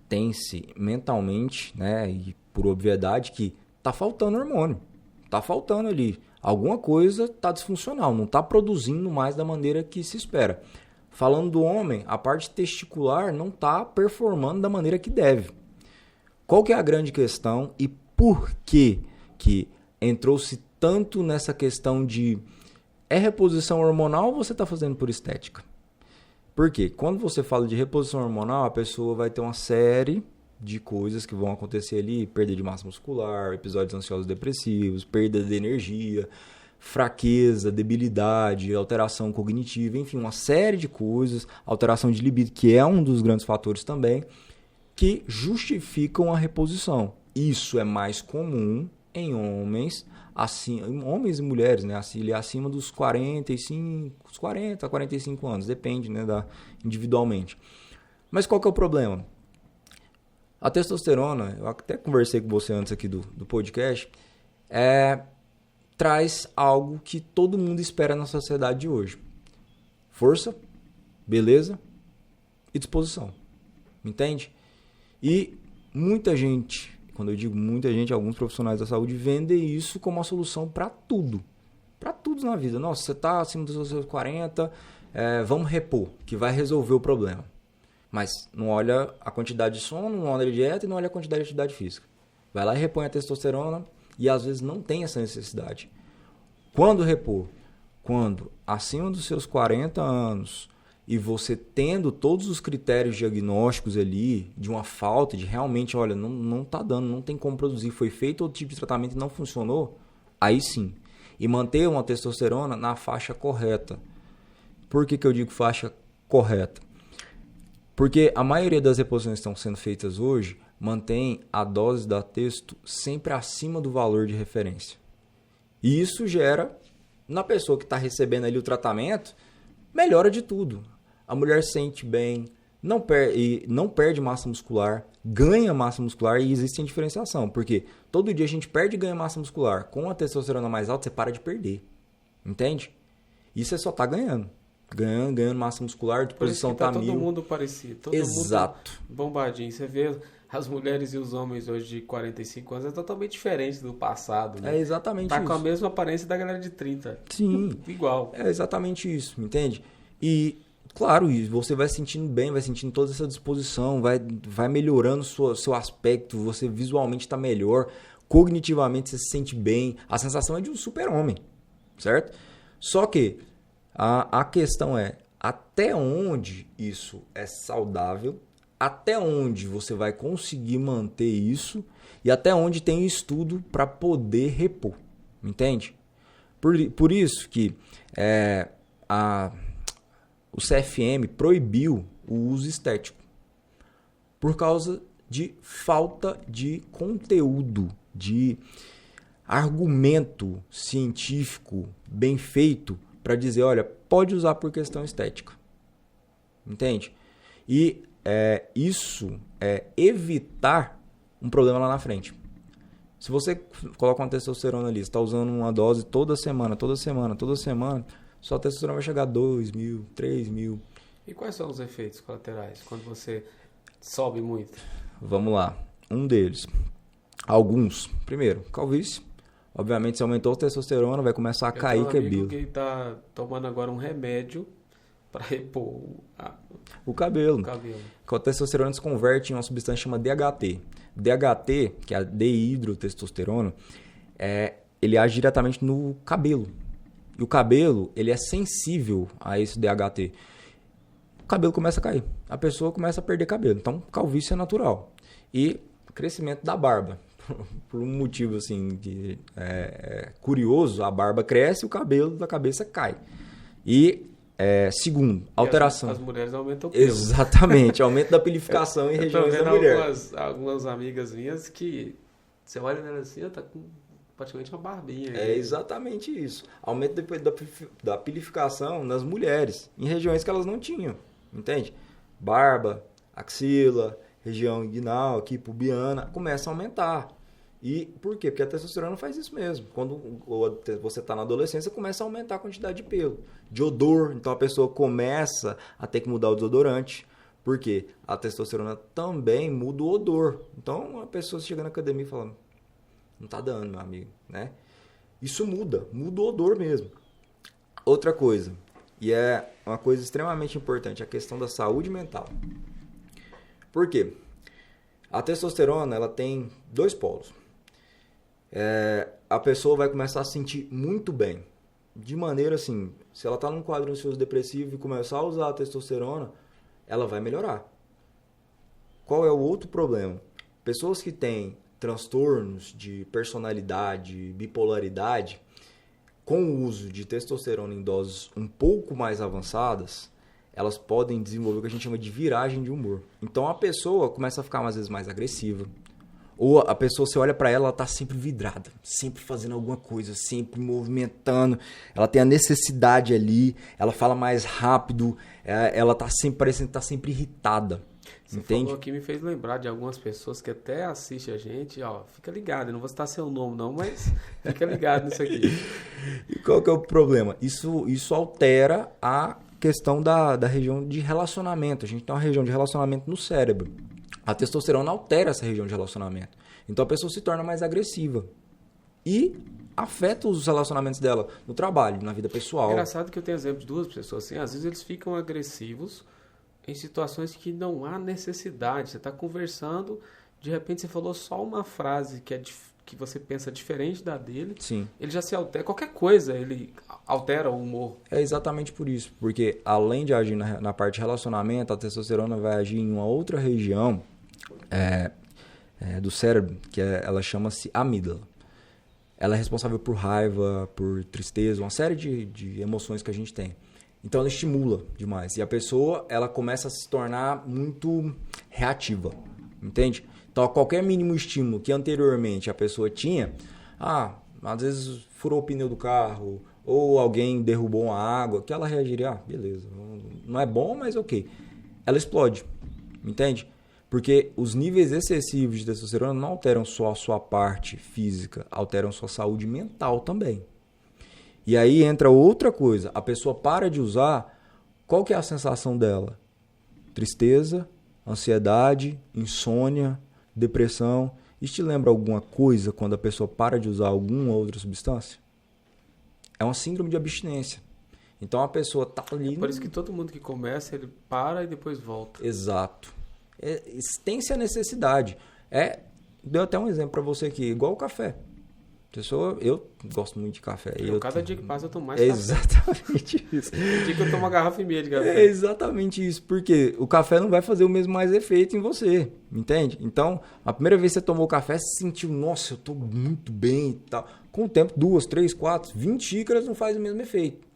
tem-se mentalmente, né, e por obviedade, que está faltando hormônio. Está faltando ali. Alguma coisa está disfuncional, não está produzindo mais da maneira que se espera. Falando do homem, a parte testicular não está performando da maneira que deve. Qual que é a grande questão e por que entrou-se tanto nessa questão de reposição hormonal ou você está fazendo por estética? Por quê? Quando você fala de reposição hormonal, a pessoa vai ter uma série de coisas que vão acontecer ali, perda de massa muscular, episódios ansiosos depressivos, perda de energia, fraqueza, debilidade, alteração cognitiva, enfim, uma série de coisas, alteração de libido, que é um dos grandes fatores também, que justificam a reposição. Isso é mais comum em homens, assim, homens e mulheres, né, acima dos 40 a 45 anos, depende, né, individualmente. Mas qual que é o problema? A testosterona, eu até conversei com você antes aqui do podcast, traz algo que todo mundo espera na sociedade de hoje. Força, beleza e disposição. Entende? E muita gente, quando eu digo muita gente, alguns profissionais da saúde vendem isso como uma solução para tudo. Para tudo na vida. Nossa, você está acima dos seus 40, vamos repor, que vai resolver o problema. Mas não olha a quantidade de sono, não olha a dieta e não olha a quantidade de atividade física. Vai lá e repõe a testosterona e às vezes não tem essa necessidade. Quando repor? Quando acima dos seus 40 anos e você tendo todos os critérios diagnósticos ali de uma falta, de realmente, olha, não está dando, não tem como produzir, foi feito outro tipo de tratamento e não funcionou, aí sim. E manter uma testosterona na faixa correta. Por que eu digo faixa correta? Porque a maioria das reposições que estão sendo feitas hoje mantém a dose da testo sempre acima do valor de referência. E isso gera, na pessoa que está recebendo ali o tratamento, melhora de tudo. A mulher se sente bem, não perde massa muscular, ganha massa muscular e existe diferenciação. Porque todo dia a gente perde e ganha massa muscular. Com a testosterona mais alta, você para de perder. Entende? E você só está ganhando. Ganhando massa muscular, disposição tá todo mundo parecido. Todo Exato. Mundo bombadinho. Você vê as mulheres e os homens hoje de 45 anos é totalmente diferente do passado. Né? É exatamente isso. Tá com a mesma aparência da galera de 30. Sim. Igual. É exatamente isso, entende? E, claro, você vai sentindo bem, vai sentindo toda essa disposição, vai melhorando seu aspecto, você visualmente está melhor, cognitivamente você se sente bem, a sensação é de um super-homem, certo? Só que a questão é até onde isso é saudável, até onde você vai conseguir manter isso e até onde tem estudo para poder repor, entende? Por isso que o CFM proibiu o uso estético por causa de falta de conteúdo, argumento científico bem feito para dizer, olha, pode usar por questão estética. Entende? E isso é evitar um problema lá na frente. Se você coloca uma testosterona ali, você está usando uma dose toda semana, sua testosterona vai chegar a 2.000, 3.000. E quais são os efeitos colaterais quando você sobe muito? Vamos lá. Um deles. Alguns. Primeiro, calvície. Obviamente, se aumentou a testosterona, vai começar a cair cabelo. Tem um amigo que está tomando agora um remédio para repor o cabelo. A testosterona se converte em uma substância chamada DHT. DHT, que é a dihidrotestosterona, ele age diretamente no cabelo. E o cabelo, ele é sensível a esse DHT. O cabelo começa a cair. A pessoa começa a perder cabelo. Então, calvície é natural. E crescimento da barba. Por um motivo assim que curioso, a barba cresce e o cabelo da cabeça cai. E segundo, alteração. As mulheres aumentam o pelo. Exatamente, aumento da pilificação em regiões da mulher. Algumas amigas minhas que você olha nela assim, ela tá com praticamente uma barbinha. É exatamente isso. Aumento da pilificação nas mulheres, em regiões que elas não tinham. Entende? Barba, axila, região inguinal, aqui, pubiana, começa a aumentar. E por quê? Porque a testosterona faz isso mesmo. Quando você está na adolescência, começa a aumentar a quantidade de pelo. De odor, então a pessoa começa a ter que mudar o desodorante. Por quê? A testosterona também muda o odor. Então a pessoa chega na academia e fala, não tá dando, meu amigo, né? Isso muda o odor mesmo. Outra coisa, e é uma coisa extremamente importante, a questão da saúde mental. Por quê? A testosterona, ela tem 2 polos. A pessoa vai começar a se sentir muito bem. De maneira assim, se ela está num quadro ansioso depressivo e começar a usar a testosterona, ela vai melhorar. Qual é o outro problema? Pessoas que têm transtornos de personalidade, bipolaridade, com o uso de testosterona em doses um pouco mais avançadas, elas podem desenvolver o que a gente chama de viragem de humor. Então a pessoa começa a ficar às vezes mais agressiva. Ou a pessoa, você olha para ela, ela tá sempre vidrada, sempre fazendo alguma coisa, sempre movimentando. Ela tem a necessidade ali, ela fala mais rápido, ela tá sempre parecendo que tá sempre irritada. Você entende? falou aqui, me fez lembrar de algumas pessoas que até assistem a gente, ó, fica ligado, eu não vou citar seu nome não, mas fica ligado nisso aqui. E qual que é o problema? Isso altera a questão da região de relacionamento. A gente tem uma região de relacionamento no cérebro. A testosterona altera essa região de relacionamento. Então a pessoa se torna mais agressiva. E afeta os relacionamentos dela no trabalho, na vida pessoal. É engraçado que eu tenho exemplo de 2 pessoas assim. Às vezes eles ficam agressivos em situações que não há necessidade. Você está conversando, de repente você falou só uma frase que você pensa diferente da dele. Sim. Ele já se altera. Qualquer coisa, ele altera o humor. É exatamente por isso. Porque além de agir na parte de relacionamento, a testosterona vai agir em uma outra região do cérebro, que ela chama-se amígdala. Ela é responsável por raiva, por tristeza, uma série de emoções que a gente tem. Então ela estimula demais. E a pessoa, ela começa a se tornar muito reativa. Entende? Então, a qualquer mínimo estímulo que anteriormente a pessoa tinha, às vezes furou o pneu do carro, ou alguém derrubou uma água, que ela reagiria, beleza, não é bom, mas ok. Ela explode, entende? Porque os níveis excessivos de testosterona não alteram só a sua parte física, alteram sua saúde mental também. E aí entra outra coisa, a pessoa para de usar, qual que é a sensação dela? Tristeza, ansiedade, insônia, depressão. Isso te lembra alguma coisa quando a pessoa para de usar alguma outra substância? É uma síndrome de abstinência. Então a pessoa tá ali... Por isso que todo mundo que começa, ele para e depois volta. Exato. Tem-se a necessidade. Deu até um exemplo para você aqui, igual o café. Eu gosto muito de café. Cada dia que passa eu tomo mais café. Exatamente isso. Tem dia que eu tomo uma garrafa e meia de café. É exatamente isso, porque o café não vai fazer o mesmo mais efeito em você, entende? Então, a primeira vez que você tomou café, você sentiu, nossa, eu tô muito bem e tal. Com o tempo, 2, 3, 4, 20 xícaras não faz o mesmo efeito.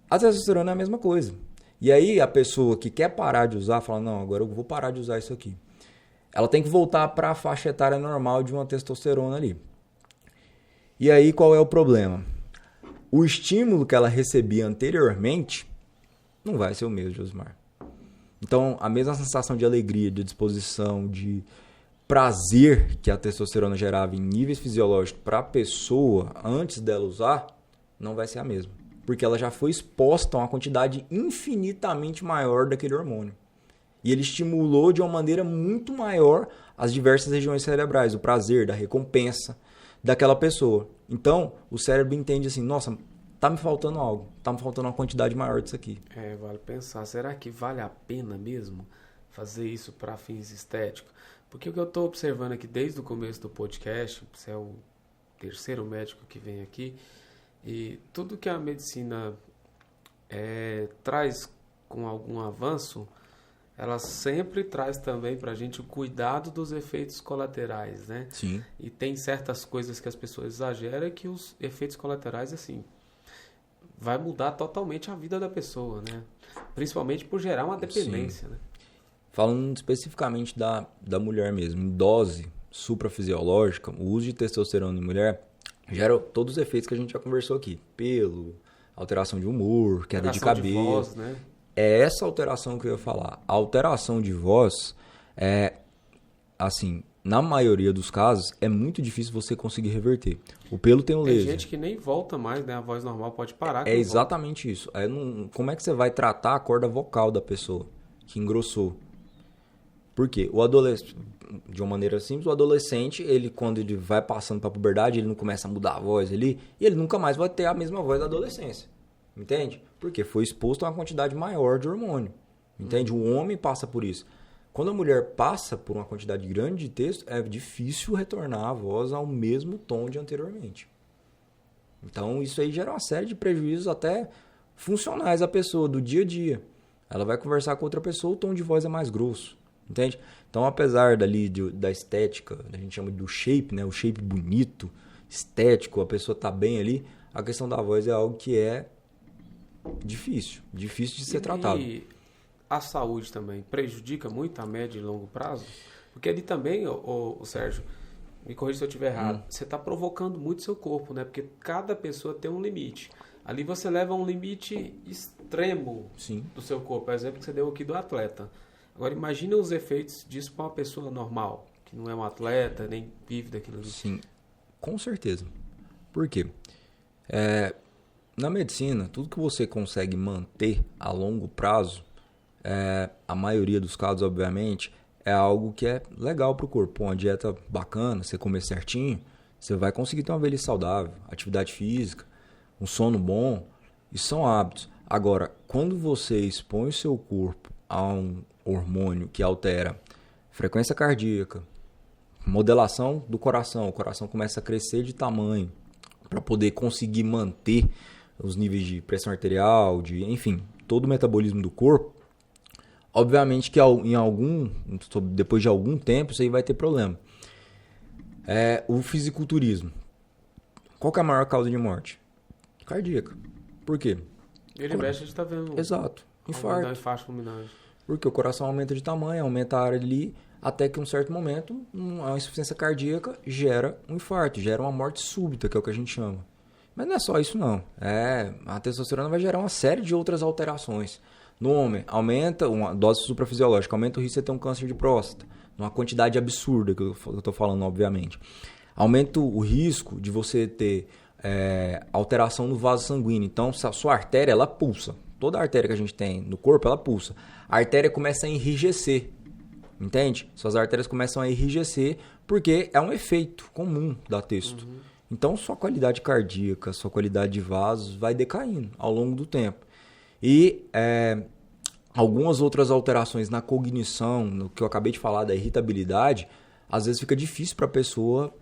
A testosterona é a mesma coisa. E aí, a pessoa que quer parar de usar, fala, não, agora eu vou parar de usar isso aqui. Ela tem que voltar para a faixa etária normal de uma testosterona ali. E aí qual é o problema? O estímulo que ela recebia anteriormente não vai ser o mesmo, Josimar. Então, a mesma sensação de alegria, de disposição, de prazer que a testosterona gerava em níveis fisiológicos para a pessoa antes dela usar, não vai ser a mesma. Porque ela já foi exposta a uma quantidade infinitamente maior daquele hormônio. E ele estimulou de uma maneira muito maior as diversas regiões cerebrais, o prazer, da recompensa daquela pessoa. Então, o cérebro entende assim, nossa, tá me faltando algo, tá me faltando uma quantidade maior disso aqui. Vale pensar, será que vale a pena mesmo fazer isso para fins estéticos? Porque o que eu estou observando aqui desde o começo do podcast, você é o terceiro médico que vem aqui, e tudo que a medicina traz com algum avanço, ela sempre traz também para a gente o cuidado dos efeitos colaterais, né? Sim. E tem certas coisas que as pessoas exageram que os efeitos colaterais, assim, vai mudar totalmente a vida da pessoa, né? Principalmente por gerar uma dependência, né? Falando especificamente da mulher mesmo, em dose suprafisiológica, o uso de testosterona em mulher gera todos os efeitos que a gente já conversou aqui. Pelo, alteração de humor, queda de cabelo. De voz, né? É essa alteração que eu ia falar. A alteração de voz assim, na maioria dos casos, é muito difícil você conseguir reverter. O pelo tem o laser. Tem gente que nem volta mais, né? A voz normal pode parar. É exatamente volta. Isso. Aí como é que você vai tratar a corda vocal da pessoa que engrossou? Por quê? O adolescente, de uma maneira simples, o adolescente, ele quando ele vai passando para a puberdade, ele não começa a mudar a voz ali, e ele nunca mais vai ter a mesma voz da adolescência. Entende? Porque foi exposto a uma quantidade maior de hormônio. Entende? O homem passa por isso. Quando a mulher passa por uma quantidade grande de texto, é difícil retornar a voz ao mesmo tom de anteriormente. Então, isso aí gera uma série de prejuízos até funcionais à pessoa, do dia a dia. Ela vai conversar com outra pessoa, o tom de voz é mais grosso. Entende? Então, apesar da estética, a gente chama do shape, né? O shape bonito, estético, a pessoa tá bem ali, a questão da voz é algo que é difícil de ser tratado. E a saúde também prejudica muito a médio e longo prazo? Porque ali também, o Sérgio, me corrija se eu estiver errado, você está provocando muito seu corpo, né? Porque cada pessoa tem um limite. Ali você leva um limite extremo do seu corpo. Por exemplo, que você deu aqui do atleta. Agora, imagina os efeitos disso para uma pessoa normal, que não é um atleta, nem vive daquilo ali. Sim, com certeza. Por quê? Na medicina, tudo que você consegue manter a longo prazo, a maioria dos casos, obviamente, é algo que é legal para o corpo. Uma dieta bacana, você comer certinho, você vai conseguir ter uma velhice saudável, atividade física, um sono bom. Isso são hábitos. Agora, quando você expõe o seu corpo a um hormônio que altera frequência cardíaca, modelação do coração, o coração começa a crescer de tamanho para poder conseguir manter os níveis de pressão arterial, enfim, todo o metabolismo do corpo. Obviamente que depois de algum tempo isso aí vai ter problema. O fisiculturismo. Qual que é a maior causa de morte? Cardíaca. Por quê? Ele mexe, a gente está vendo. Exato. Infarto. Fulminante. Porque o coração aumenta de tamanho, aumenta a área ali, até que em um certo momento, a insuficiência cardíaca gera um infarto, gera uma morte súbita, que é o que a gente chama. Mas não é só isso não. A testosterona vai gerar uma série de outras alterações. No homem, aumenta uma dose suprafisiológica, aumenta o risco de você ter um câncer de próstata, numa quantidade absurda que eu estou falando, obviamente. Aumenta o risco de você ter alteração no vaso sanguíneo. Então, a sua artéria, ela pulsa. Toda a artéria que a gente tem no corpo, ela pulsa. A artéria começa a enrijecer, entende? Suas artérias começam a enrijecer porque é um efeito comum da testo. Então, sua qualidade cardíaca, sua qualidade de vasos vai decaindo ao longo do tempo. E algumas outras alterações na cognição, no que eu acabei de falar da irritabilidade, às vezes fica difícil para a pessoa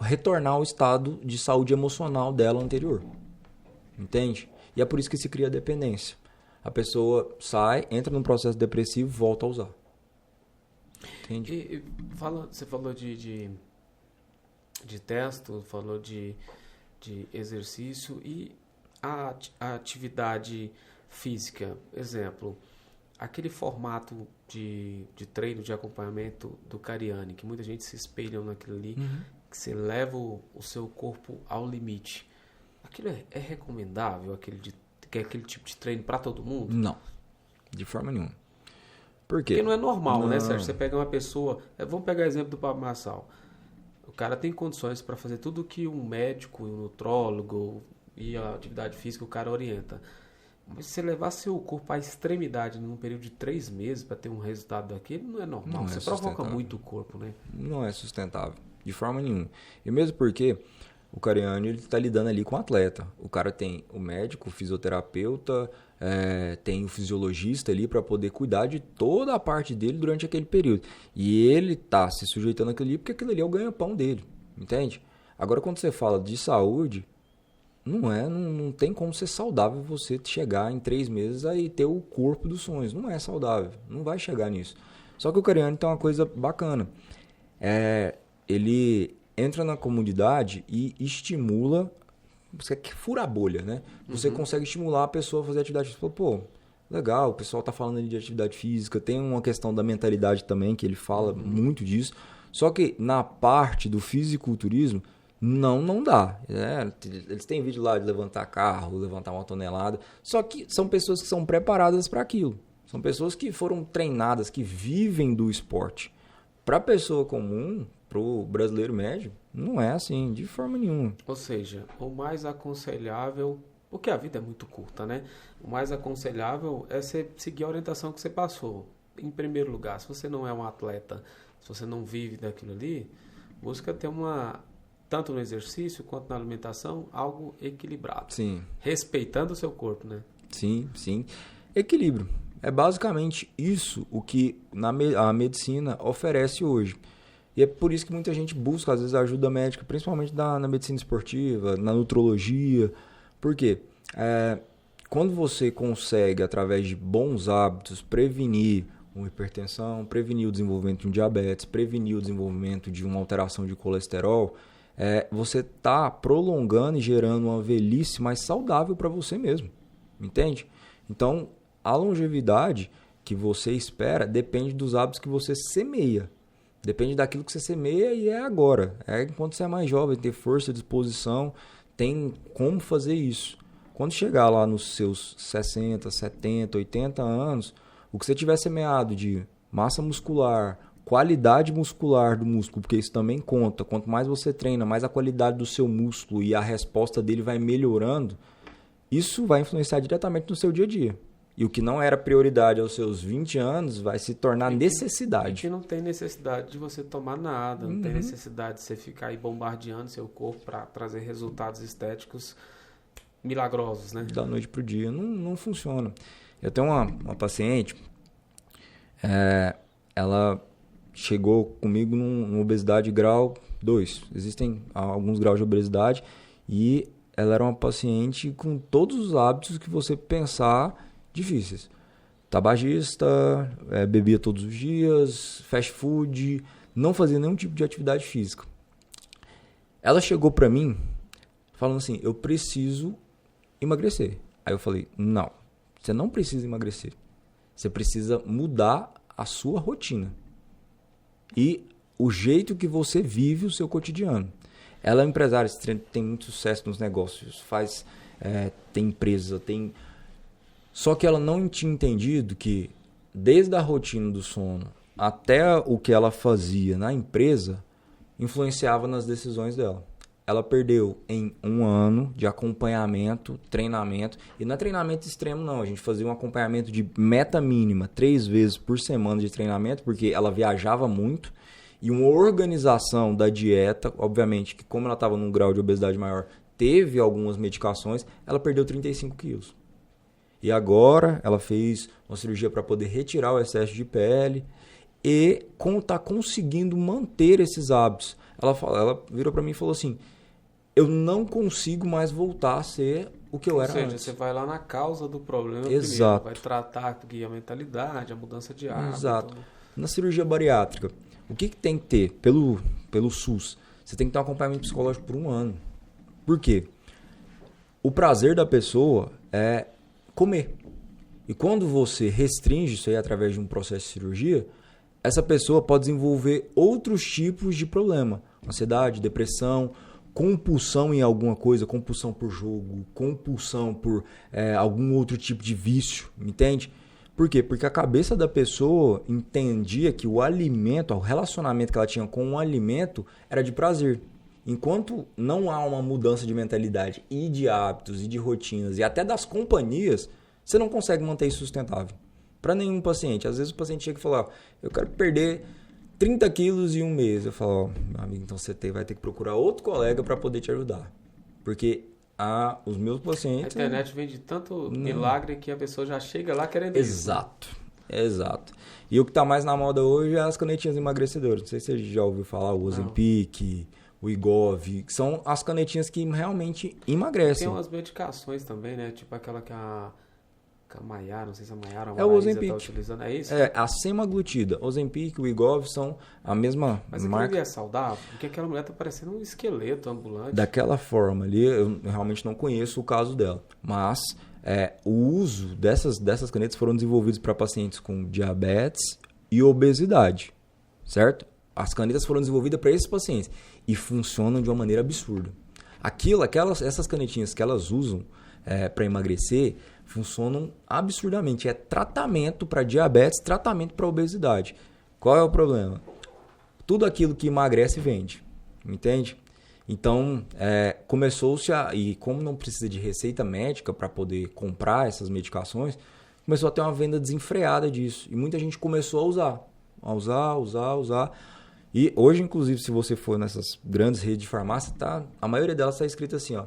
retornar ao estado de saúde emocional dela anterior. Entende? E é por isso que se cria a dependência. A pessoa sai, entra num processo depressivo e volta a usar. Entende? Você falou de testo, falou de exercício e a atividade física. Exemplo, aquele formato de treino, de acompanhamento do Cariani, que muita gente se espelha naquilo ali. que você leva o seu corpo ao limite. Aquilo é recomendável, aquele tipo de treino para todo mundo? Não, de forma nenhuma. Por quê? Porque não é normal, né, Sérgio? Você pega uma pessoa... Vamos pegar o exemplo do Pablo Marçal. O cara tem condições para fazer tudo que um médico, um nutrólogo e a atividade física o cara orienta. Mas se você levar seu corpo à extremidade num período de 3 meses para ter um resultado daquele, não é normal. Você provoca muito o corpo, né? Não é sustentável, de forma nenhuma. E mesmo porque o Cariani, ele está lidando ali com o atleta. O cara tem o médico, o fisioterapeuta, tem o fisiologista ali para poder cuidar de toda a parte dele durante aquele período. E ele tá se sujeitando àquilo ali porque aquilo ali é o ganha-pão dele, entende? Agora, quando você fala de saúde, não tem como ser saudável você chegar em 3 meses e ter o corpo dos sonhos. Não é saudável, não vai chegar nisso. Só que o Cariani tem uma coisa bacana. Ele entra na comunidade e estimula... Você fura a bolha, né? Você consegue estimular a pessoa a fazer atividade física. Pô, legal, o pessoal tá falando ali de atividade física. Tem uma questão da mentalidade também, que ele fala muito disso. Só que na parte do fisiculturismo, não dá. Eles têm vídeo lá de levantar carro, levantar 1 tonelada. Só que são pessoas que são preparadas para aquilo. São pessoas que foram treinadas, que vivem do esporte. Para a pessoa comum, para o brasileiro médio, não é assim, de forma nenhuma. Ou seja, o mais aconselhável, porque a vida é muito curta, né? O mais aconselhável é você seguir a orientação que você passou. Em primeiro lugar, se você não é um atleta, se você não vive daquilo ali, busca ter tanto no exercício quanto na alimentação, algo equilibrado. Sim. Respeitando o seu corpo, né? Sim. Equilíbrio. É basicamente isso o que a medicina oferece hoje. E é por isso que muita gente busca, às vezes, ajuda médica, principalmente na medicina esportiva, na nutrologia. Por quê? Quando você consegue, através de bons hábitos, prevenir uma hipertensão, prevenir o desenvolvimento de um diabetes, prevenir o desenvolvimento de uma alteração de colesterol, você está prolongando e gerando uma velhice mais saudável para você mesmo. Entende? Então, a longevidade que você espera depende dos hábitos que você semeia. Depende daquilo que você semeia e é agora. Enquanto você é mais jovem, tem força, disposição, tem como fazer isso. Quando chegar lá nos seus 60, 70, 80 anos, o que você tiver semeado de massa muscular, qualidade muscular do músculo, porque isso também conta. Quanto mais você treina, mais a qualidade do seu músculo e a resposta dele vai melhorando, isso vai influenciar diretamente no seu dia a dia. E o que não era prioridade aos seus 20 anos vai se tornar necessidade. E que não tem necessidade de você tomar nada, não tem necessidade de você ficar aí bombardeando seu corpo para trazer resultados estéticos milagrosos, né? Da noite pro dia. Não funciona. Eu tenho uma paciente, ela chegou comigo numa obesidade grau 2. Existem alguns graus de obesidade e ela era uma paciente com todos os hábitos que você pensar difíceis. Tabagista, bebia todos os dias, fast food, não fazia nenhum tipo de atividade física. Ela chegou para mim falando assim, eu preciso emagrecer. Aí eu falei, não, você não precisa emagrecer. Você precisa mudar a sua rotina e o jeito que você vive o seu cotidiano. Ela é empresária, tem muito sucesso nos negócios, tem empresa, tem... Só que ela não tinha entendido que desde a rotina do sono até o que ela fazia na empresa influenciava nas decisões dela. Ela perdeu em 1 ano de acompanhamento, treinamento. E não é treinamento extremo, não. A gente fazia um acompanhamento de meta mínima 3 vezes por semana de treinamento, porque ela viajava muito. E uma organização da dieta, obviamente, que como ela estava num grau de obesidade maior, teve algumas medicações, ela perdeu 35 quilos. E agora ela fez uma cirurgia para poder retirar o excesso de pele e está conseguindo manter esses hábitos. Ela virou para mim e falou assim, eu não consigo mais voltar a ser o que eu era antes. Ou seja, você vai lá na causa do problema Exato. primeiro, vai tratar aqui a mentalidade, a mudança de hábito. Exato. Na cirurgia bariátrica, o que tem que ter pelo SUS? Você tem que ter um acompanhamento psicológico por 1 ano. Por quê? O prazer da pessoa é comer. E quando você restringe isso aí através de um processo de cirurgia, essa pessoa pode desenvolver outros tipos de problema, Ansiedade, depressão, compulsão em alguma coisa, compulsão por jogo, compulsão por algum outro tipo de vício, entende? Por quê? Porque a cabeça da pessoa entendia que o alimento, o relacionamento que ela tinha com o alimento era de prazer. Enquanto não há uma mudança de mentalidade e de hábitos e de rotinas e até das companhias, você não consegue manter isso sustentável. Para nenhum paciente. Às vezes o paciente chega e fala, eu quero perder 30 quilos em um mês. Eu falo, meu amigo, então você vai ter que procurar outro colega para poder te ajudar. Porque os meus pacientes... A internet vende tanto milagre que a pessoa já chega lá querendo Exato, exato. E o que está mais na moda hoje é as canetinhas emagrecedoras. Não sei se você já ouviu falar, o Ozempic, o Wegovy, que são as canetinhas que realmente emagrecem. Tem umas medicações também, né? Tipo aquela que a Maiara, não sei se a Maiara ou a Ozempic tá utilizando, é isso? A semaglutida. Ozempic e o Wegovy são a mesma Mas marca. Mas é saudável? Porque aquela mulher tá parecendo um esqueleto ambulante. Daquela forma ali, eu realmente não conheço o caso dela. Mas o uso dessas canetas foram desenvolvidos para pacientes com diabetes e obesidade, certo? As canetas foram desenvolvidas para esses pacientes e funcionam de uma maneira absurda. Essas canetinhas que elas usam para emagrecer funcionam absurdamente. É tratamento para diabetes, tratamento para obesidade. Qual é o problema? Tudo aquilo que emagrece vende, entende? Então, começou-se e como não precisa de receita médica para poder comprar essas medicações, começou a ter uma venda desenfreada disso. E muita gente começou a usar. E hoje, inclusive, se você for nessas grandes redes de farmácia, a maioria delas está escrita assim, ó.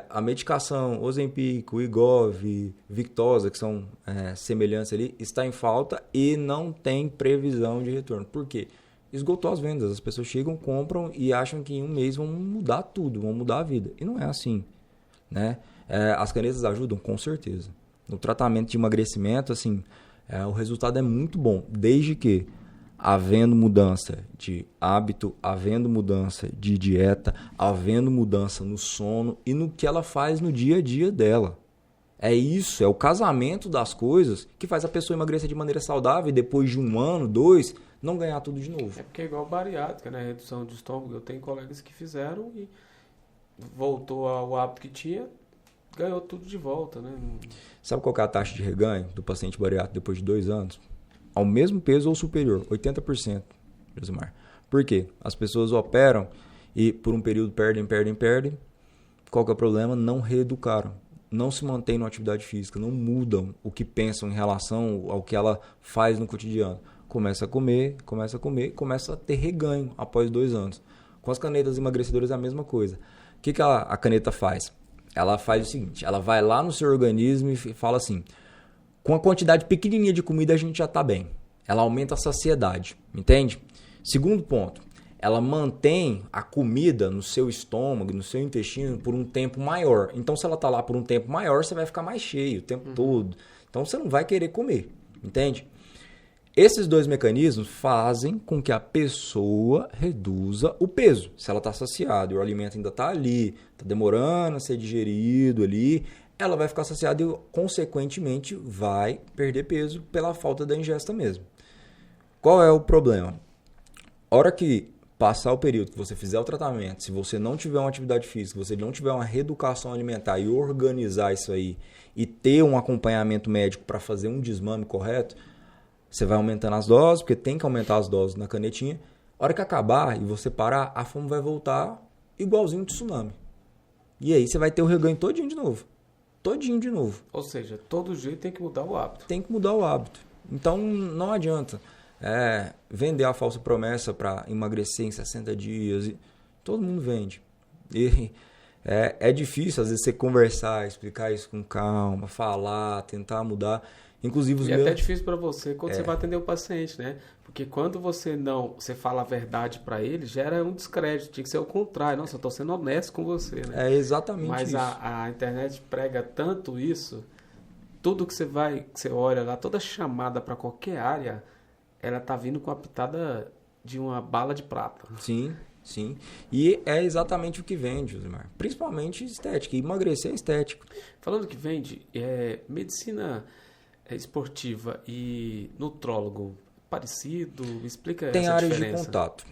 A medicação Ozempic, Wegovy, Victoza, que são semelhantes ali, está em falta e não tem previsão de retorno. Por quê? Esgotou as vendas. As pessoas chegam, compram e acham que em um mês vão mudar tudo, vão mudar a vida. E não é assim, né? As canetas ajudam, com certeza. No tratamento de emagrecimento, assim, o resultado é muito bom, desde que havendo mudança de hábito, havendo mudança de dieta, havendo mudança no sono e no que ela faz no dia a dia dela. É isso, é o casamento das coisas que faz a pessoa emagrecer de maneira saudável e depois de 1 ano, 2, não ganhar tudo de novo. É porque é igual bariátrica, né? Redução de estômago. Eu tenho colegas que fizeram e voltou ao hábito que tinha, ganhou tudo de volta, né? Sabe qual que é a taxa de reganho do paciente bariátrico depois de 2 anos? Ao mesmo peso ou superior, 80%, Josimar. Por quê? As pessoas operam e por um período perdem. Qual que é o problema? Não reeducaram. Não se mantêm na atividade física, não mudam o que pensam em relação ao que ela faz no cotidiano. Começa a comer, começa a ter reganho após 2 anos. Com as canetas emagrecedoras é a mesma coisa. O que a caneta faz? Ela faz o seguinte, ela vai lá no seu organismo e fala assim, com a quantidade pequenininha de comida a gente já está bem. Ela aumenta a saciedade, entende? Segundo ponto, ela mantém a comida no seu estômago, no seu intestino por um tempo maior. Então, se ela está lá por um tempo maior, você vai ficar mais cheio o tempo todo. Então, você não vai querer comer, entende? Esses 2 mecanismos fazem com que a pessoa reduza o peso. Se ela está saciada e o alimento ainda está ali, está demorando a ser digerido ali, ela vai ficar saciada e, consequentemente, vai perder peso pela falta da ingesta mesmo. Qual é o problema? A hora que passar o período que você fizer o tratamento, se você não tiver uma atividade física, se você não tiver uma reeducação alimentar e organizar isso aí e ter um acompanhamento médico para fazer um desmame correto, você vai aumentando as doses, porque tem que aumentar as doses na canetinha. A hora que acabar e você parar, a fome vai voltar igualzinho um tsunami. E aí você vai ter o reganho todinho de novo. Ou seja, todo jeito tem que mudar o hábito. Tem que mudar o hábito. Então não adianta vender a falsa promessa para emagrecer em 60 dias. Todo mundo vende. E é difícil, às vezes, você conversar, explicar isso com calma, falar, tentar mudar. Inclusive é até difícil para você quando você vai atender o paciente, né? Porque quando você fala a verdade para ele, gera um descrédito. Tinha que ser o contrário. Nossa, eu estou sendo honesto com você, né? É exatamente Mas isso. Mas a internet prega tanto isso, tudo que você olha lá, toda chamada para qualquer área, ela tá vindo com a pitada de uma bala de prata. Sim. E é exatamente o que vende, Josimar. Principalmente estética. Emagrecer é estético. Falando que vende, medicina esportiva e nutrólogo parecido? Me explica essa diferença. Tem áreas de contato.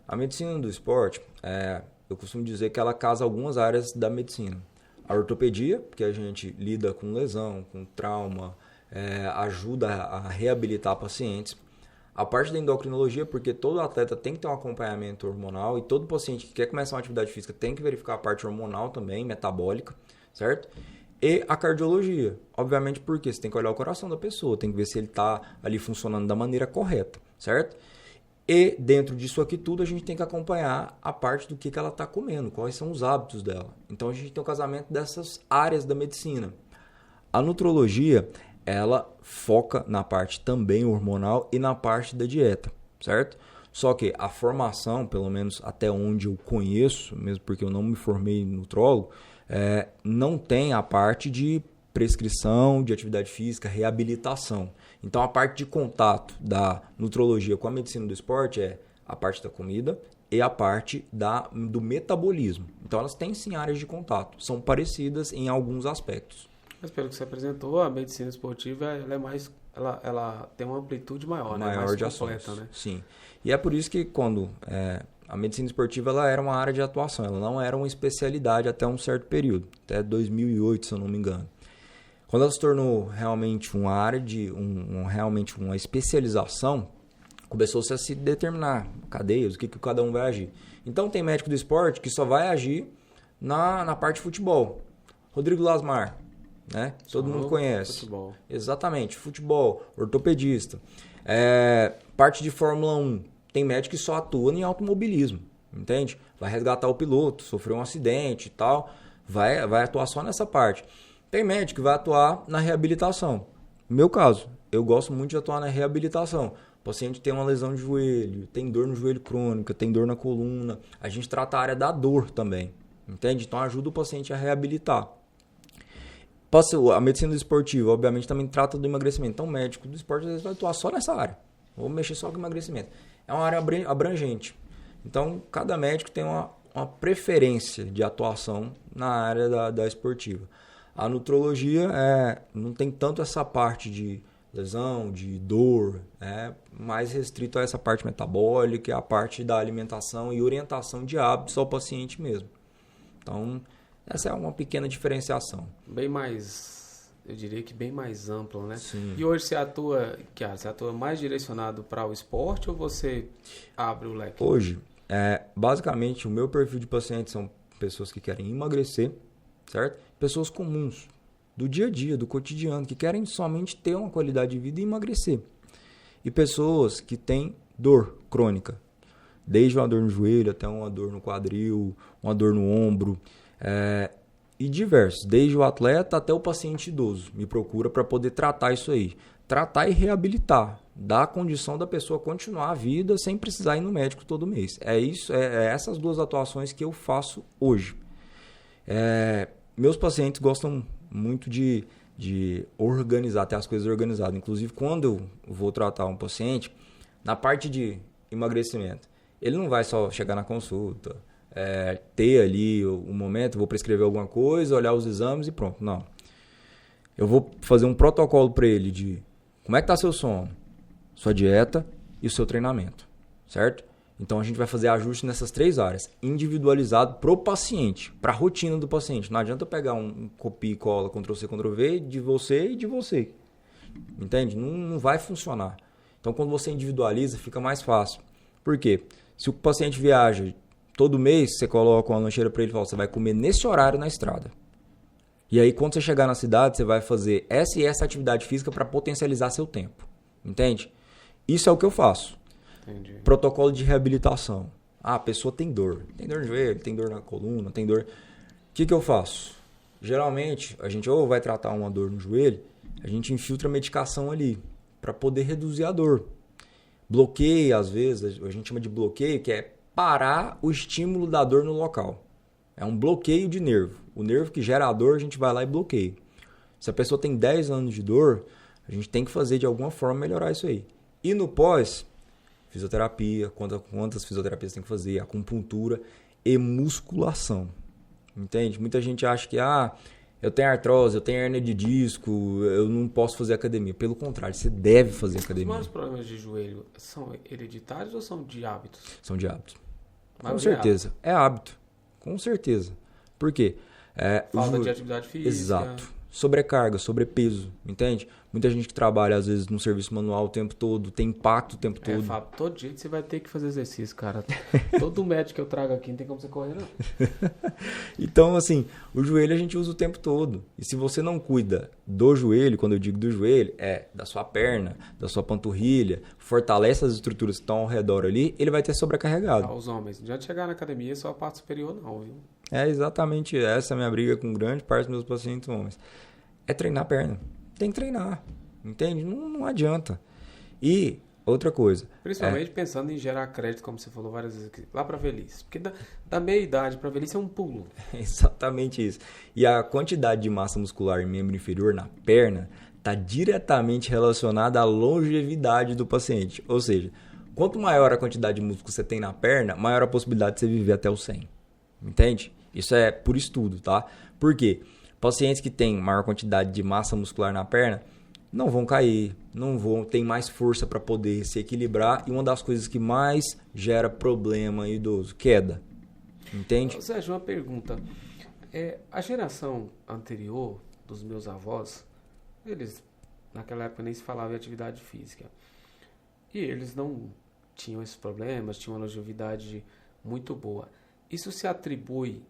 A medicina do esporte, eu costumo dizer que ela casa algumas áreas da medicina. A ortopedia, porque a gente lida com lesão, com trauma, ajuda a reabilitar pacientes. A parte da endocrinologia, porque todo atleta tem que ter um acompanhamento hormonal e todo paciente que quer começar uma atividade física tem que verificar a parte hormonal também, metabólica, certo? E a cardiologia, obviamente porque você tem que olhar o coração da pessoa, tem que ver se ele está ali funcionando da maneira correta, certo? E dentro disso aqui tudo a gente tem que acompanhar a parte do que ela está comendo, quais são os hábitos dela. Então a gente tem o casamento dessas áreas da medicina. A nutrologia, ela foca na parte também hormonal e na parte da dieta, certo? Só que a formação, pelo menos até onde eu conheço, mesmo porque eu não me formei em nutrólogo, não tem a parte de prescrição de atividade física, reabilitação. Então a parte de contato da nutrologia com a medicina do esporte é a parte da comida e a parte do metabolismo. Então elas têm sim áreas de contato, são parecidas em alguns aspectos. Mas pelo que você apresentou, a medicina esportiva ela tem uma amplitude maior, maior, né? Mais de completa, ações, né? Sim. E é por isso que quando a medicina esportiva ela era uma área de atuação, ela não era uma especialidade até um certo período, até 2008, se eu não me engano. Quando ela se tornou realmente uma área realmente uma especialização, começou-se a se determinar cadeias, o que cada um vai agir. Então tem médico do esporte que só vai agir na parte de futebol. Rodrigo Lasmar, né? Todo mundo conhece. Futebol. Exatamente, futebol, ortopedista. Parte de Fórmula 1, tem médico que só atua em automobilismo, entende? Vai resgatar o piloto, sofreu um acidente e tal, vai atuar só nessa parte. Tem médico que vai atuar na reabilitação. No meu caso, eu gosto muito de atuar na reabilitação. O paciente tem uma lesão de joelho, tem dor no joelho crônica, tem dor na coluna. A gente trata a área da dor também, entende? Então ajuda o paciente a reabilitar. A medicina esportiva, obviamente, também trata do emagrecimento. Então o médico do esporte às vezes vai atuar só nessa área. Vou mexer só com emagrecimento. É uma área abrangente. Então cada médico tem uma preferência de atuação na área da esportiva. A nutrologia não tem tanto essa parte de lesão, de dor, mais restrito a essa parte metabólica, a parte da alimentação e orientação de hábitos ao paciente mesmo. Então, essa é uma pequena diferenciação. Eu diria que bem mais ampla, né? Sim. E hoje você atua mais direcionado para o esporte ou você abre o leque? Hoje, basicamente, o meu perfil de paciente são pessoas que querem emagrecer, certo? Pessoas comuns, do dia a dia, do cotidiano, que querem somente ter uma qualidade de vida e emagrecer. E pessoas que têm dor crônica, desde uma dor no joelho até uma dor no quadril, uma dor no ombro, e diversos, desde o atleta até o paciente idoso, me procura para poder tratar isso aí. Tratar e reabilitar, dar a condição da pessoa continuar a vida sem precisar ir no médico todo mês. Essas duas atuações que eu faço hoje. Meus pacientes gostam muito de organizar, ter as coisas organizadas. Inclusive, quando eu vou tratar um paciente, na parte de emagrecimento, ele não vai só chegar na consulta, ter ali o momento, vou prescrever alguma coisa, olhar os exames e pronto. Não. Eu vou fazer um protocolo para ele de como é que está seu sono, sua dieta e o seu treinamento, certo? Então a gente vai fazer ajuste nessas 3 áreas, individualizado para o paciente, para a rotina do paciente. Não adianta eu pegar um copia e cola, Ctrl-C, Ctrl-V de você e de você. Entende? Não vai funcionar. Então quando você individualiza, fica mais fácil. Por quê? Se o paciente viaja todo mês, você coloca uma lancheira para ele e fala, você vai comer nesse horário na estrada. E aí quando você chegar na cidade, você vai fazer essa e essa atividade física para potencializar seu tempo. Entende? Isso é o que eu faço. Entendi. Protocolo de reabilitação. A pessoa tem dor no joelho, tem dor na coluna, tem dor. O que eu faço? Geralmente, a gente ou vai tratar uma dor no joelho, a gente infiltra medicação ali para poder reduzir a dor. Bloqueia, às vezes, a gente chama de bloqueio, que é parar o estímulo da dor no local. É um bloqueio de nervo. O nervo que gera a dor, a gente vai lá e bloqueia. Se a pessoa tem 10 anos de dor, a gente tem que fazer de alguma forma melhorar isso aí. E no pós, fisioterapia, quantas fisioterapias tem que fazer, acupuntura e musculação. Entende? Muita gente acha que eu tenho artrose, eu tenho hernia de disco, eu não posso fazer academia. Pelo contrário, você deve fazer academia. Os maiores problemas de joelho são hereditários ou são de hábitos? São de hábitos. Com certeza. É hábito. Com certeza. Por quê? Falta de atividade física. Exato. Sobrecarga, sobrepeso, entende? Muita gente que trabalha, às vezes, no serviço manual o tempo todo, tem impacto o tempo todo. Fábio, todo dia você vai ter que fazer exercício, cara. Todo médico que eu trago aqui não tem como você correr, não. Então, assim, o joelho a gente usa o tempo todo. E se você não cuida do joelho, quando eu digo do joelho, da sua perna, da sua panturrilha, fortalece as estruturas que estão ao redor ali, ele vai ter sobrecarregado. Os homens, não adianta chegar na academia só a parte superior, não, viu? É exatamente essa a minha briga com grande parte dos meus pacientes homens. É treinar a perna. Tem que treinar, entende? Não adianta. E outra coisa. Principalmente pensando em gerar crédito, como você falou várias vezes aqui, lá para velhice. Porque da meia idade para velhice é um pulo. Exatamente isso. E a quantidade de massa muscular em membro inferior, na perna, está diretamente relacionada à longevidade do paciente. Ou seja, quanto maior a quantidade de músculo você tem na perna, maior a possibilidade de você viver até os 100. Entende? Isso é por estudo, tá? Por quê? Pacientes que têm maior quantidade de massa muscular na perna não vão cair, ter mais força para poder se equilibrar. E uma das coisas que mais gera problema em idoso, queda. Entende? Sérgio, uma pergunta. A geração anterior dos meus avós, eles naquela época nem se falava em atividade física. E eles não tinham esses problemas, tinham uma longevidade muito boa. Isso se atribui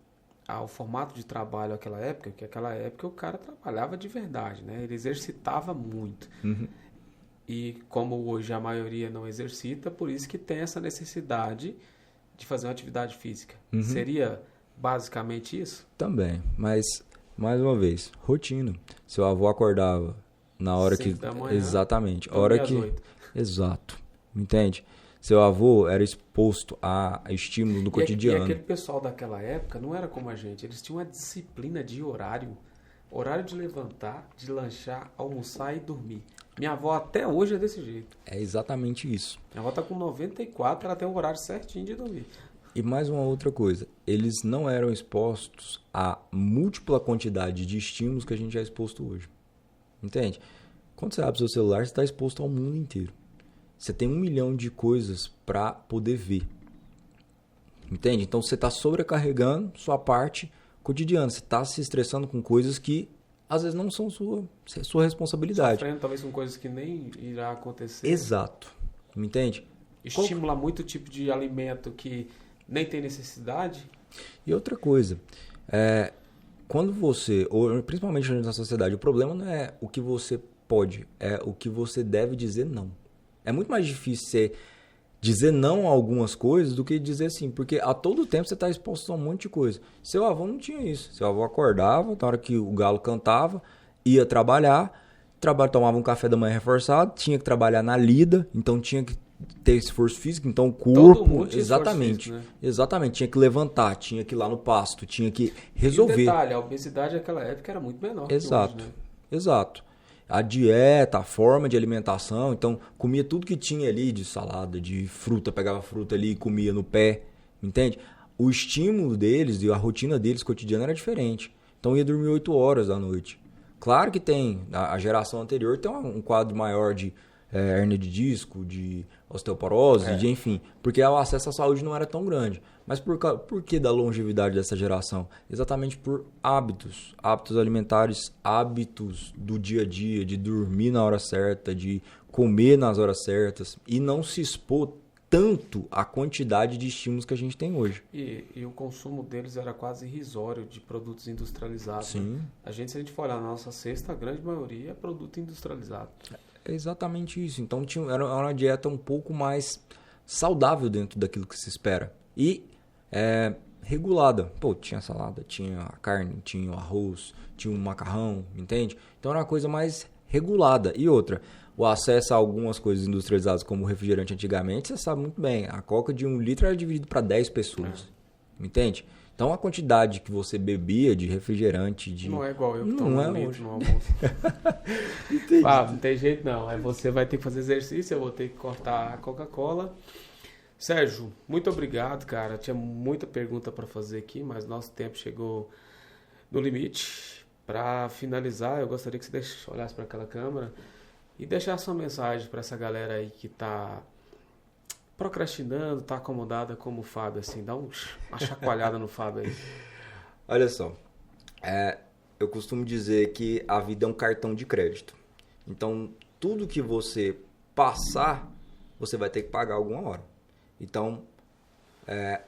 ao formato de trabalho daquela época, que naquela época o cara trabalhava de verdade, né? Ele exercitava muito. Uhum. E como hoje a maioria não exercita, por isso que tem essa necessidade de fazer uma atividade física. Uhum. Seria basicamente isso? Também, mas mais uma vez, rotina. Seu avô acordava na hora 5 da manhã, exatamente, a hora que 8. Exato. Entende? Seu avô era exposto a estímulos do cotidiano. E aquele pessoal daquela época não era como a gente. Eles tinham uma disciplina de horário. Horário de levantar, de lanchar, almoçar e dormir. Minha avó até hoje é desse jeito. É exatamente isso. Minha avó tá com 94, ela tem um horário certinho de dormir. E mais uma outra coisa. Eles não eram expostos à múltipla quantidade de estímulos que a gente é exposto hoje. Entende? Quando você abre seu celular, você está exposto ao mundo inteiro. Você tem 1 milhão de coisas para poder ver. Entende? Então você está sobrecarregando sua parte cotidiana. Você está se estressando com coisas que às vezes não são sua responsabilidade. Sofrendo talvez com coisas que nem irá acontecer. Exato. Me entende? Estimula muito tipo de alimento que nem tem necessidade. E outra coisa, quando você, ou principalmente na sociedade, o problema não é o que você pode, é o que você deve dizer não. É muito mais difícil você dizer não a algumas coisas do que dizer sim, porque a todo tempo você está exposto a um monte de coisa. Seu avô não tinha isso. Seu avô acordava, na hora que o galo cantava, ia trabalhar, tomava um café da manhã reforçado, tinha que trabalhar na lida, então tinha que ter esforço físico, então o corpo, exatamente, físico, né? Exatamente, tinha que levantar, tinha que ir lá no pasto, tinha que resolver. E um detalhe, a obesidade naquela época era muito menor. Exato, que hoje, né? Exato. A dieta, a forma de alimentação, então comia tudo que tinha ali de salada, de fruta, pegava fruta ali e comia no pé, entende? O estímulo deles e a rotina deles cotidiana era diferente. Então ia dormir 8 horas da noite. Claro que tem, a geração anterior tem um quadro maior de hérnia de disco, de osteoporose, de enfim, porque o acesso à saúde não era tão grande. Mas por que da longevidade dessa geração? Exatamente por hábitos alimentares, hábitos do dia a dia, de dormir na hora certa, de comer nas horas certas e não se expor tanto à quantidade de estímulos que a gente tem hoje. E o consumo deles era quase irrisório de produtos industrializados. Sim. Né? Se a gente for olhar na nossa cesta, a grande maioria é produto industrializado. É exatamente isso. Então era uma dieta um pouco mais saudável dentro daquilo que se espera. E regulada. Pô, tinha salada, tinha a carne, tinha o arroz, tinha o macarrão, entende? Então era uma coisa mais regulada. E outra, o acesso a algumas coisas industrializadas como o refrigerante antigamente, você sabe muito bem, a coca de 1 litro era dividida para 10 pessoas. Entende? Então a quantidade que você bebia de refrigerante... Não é igual eu que tomo 1 litro no almoço. Não tem jeito não. Aí você vai ter que fazer exercício, eu vou ter que cortar a Coca-Cola. Sérgio, muito obrigado, cara. Tinha muita pergunta para fazer aqui, mas nosso tempo chegou no limite. Para finalizar, eu gostaria que você olhasse para aquela câmera e deixasse uma mensagem para essa galera aí que está procrastinando, tá acomodada como o Fábio, assim, dá uma chacoalhada no Fábio aí. Olha só, eu costumo dizer que a vida é um cartão de crédito. Então, tudo que você passar, você vai ter que pagar alguma hora. Então,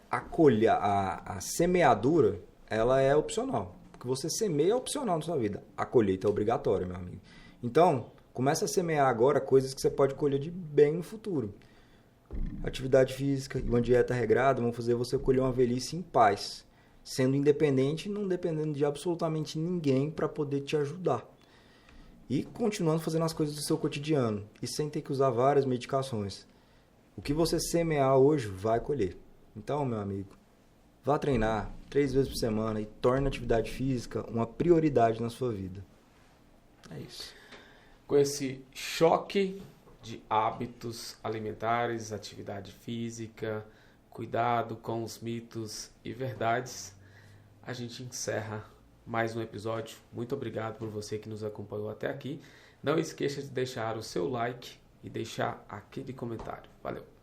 a semeadura, ela é opcional. Porque você semeia é opcional na sua vida. A colheita é obrigatória, meu amigo. Então, começa a semear agora coisas que você pode colher de bem no futuro. Atividade física e uma dieta regrada vão fazer você colher uma velhice em paz. Sendo independente e não dependendo de absolutamente ninguém para poder te ajudar. E continuando fazendo as coisas do seu cotidiano. E sem ter que usar várias medicações. O que você semear hoje vai colher. Então, meu amigo, vá treinar 3 vezes por semana e torne a atividade física uma prioridade na sua vida. É isso. Com esse choque de hábitos alimentares, atividade física, cuidado com os mitos e verdades, a gente encerra mais um episódio. Muito obrigado por você que nos acompanhou até aqui. Não esqueça de deixar o seu like e deixar aquele comentário. Valeu!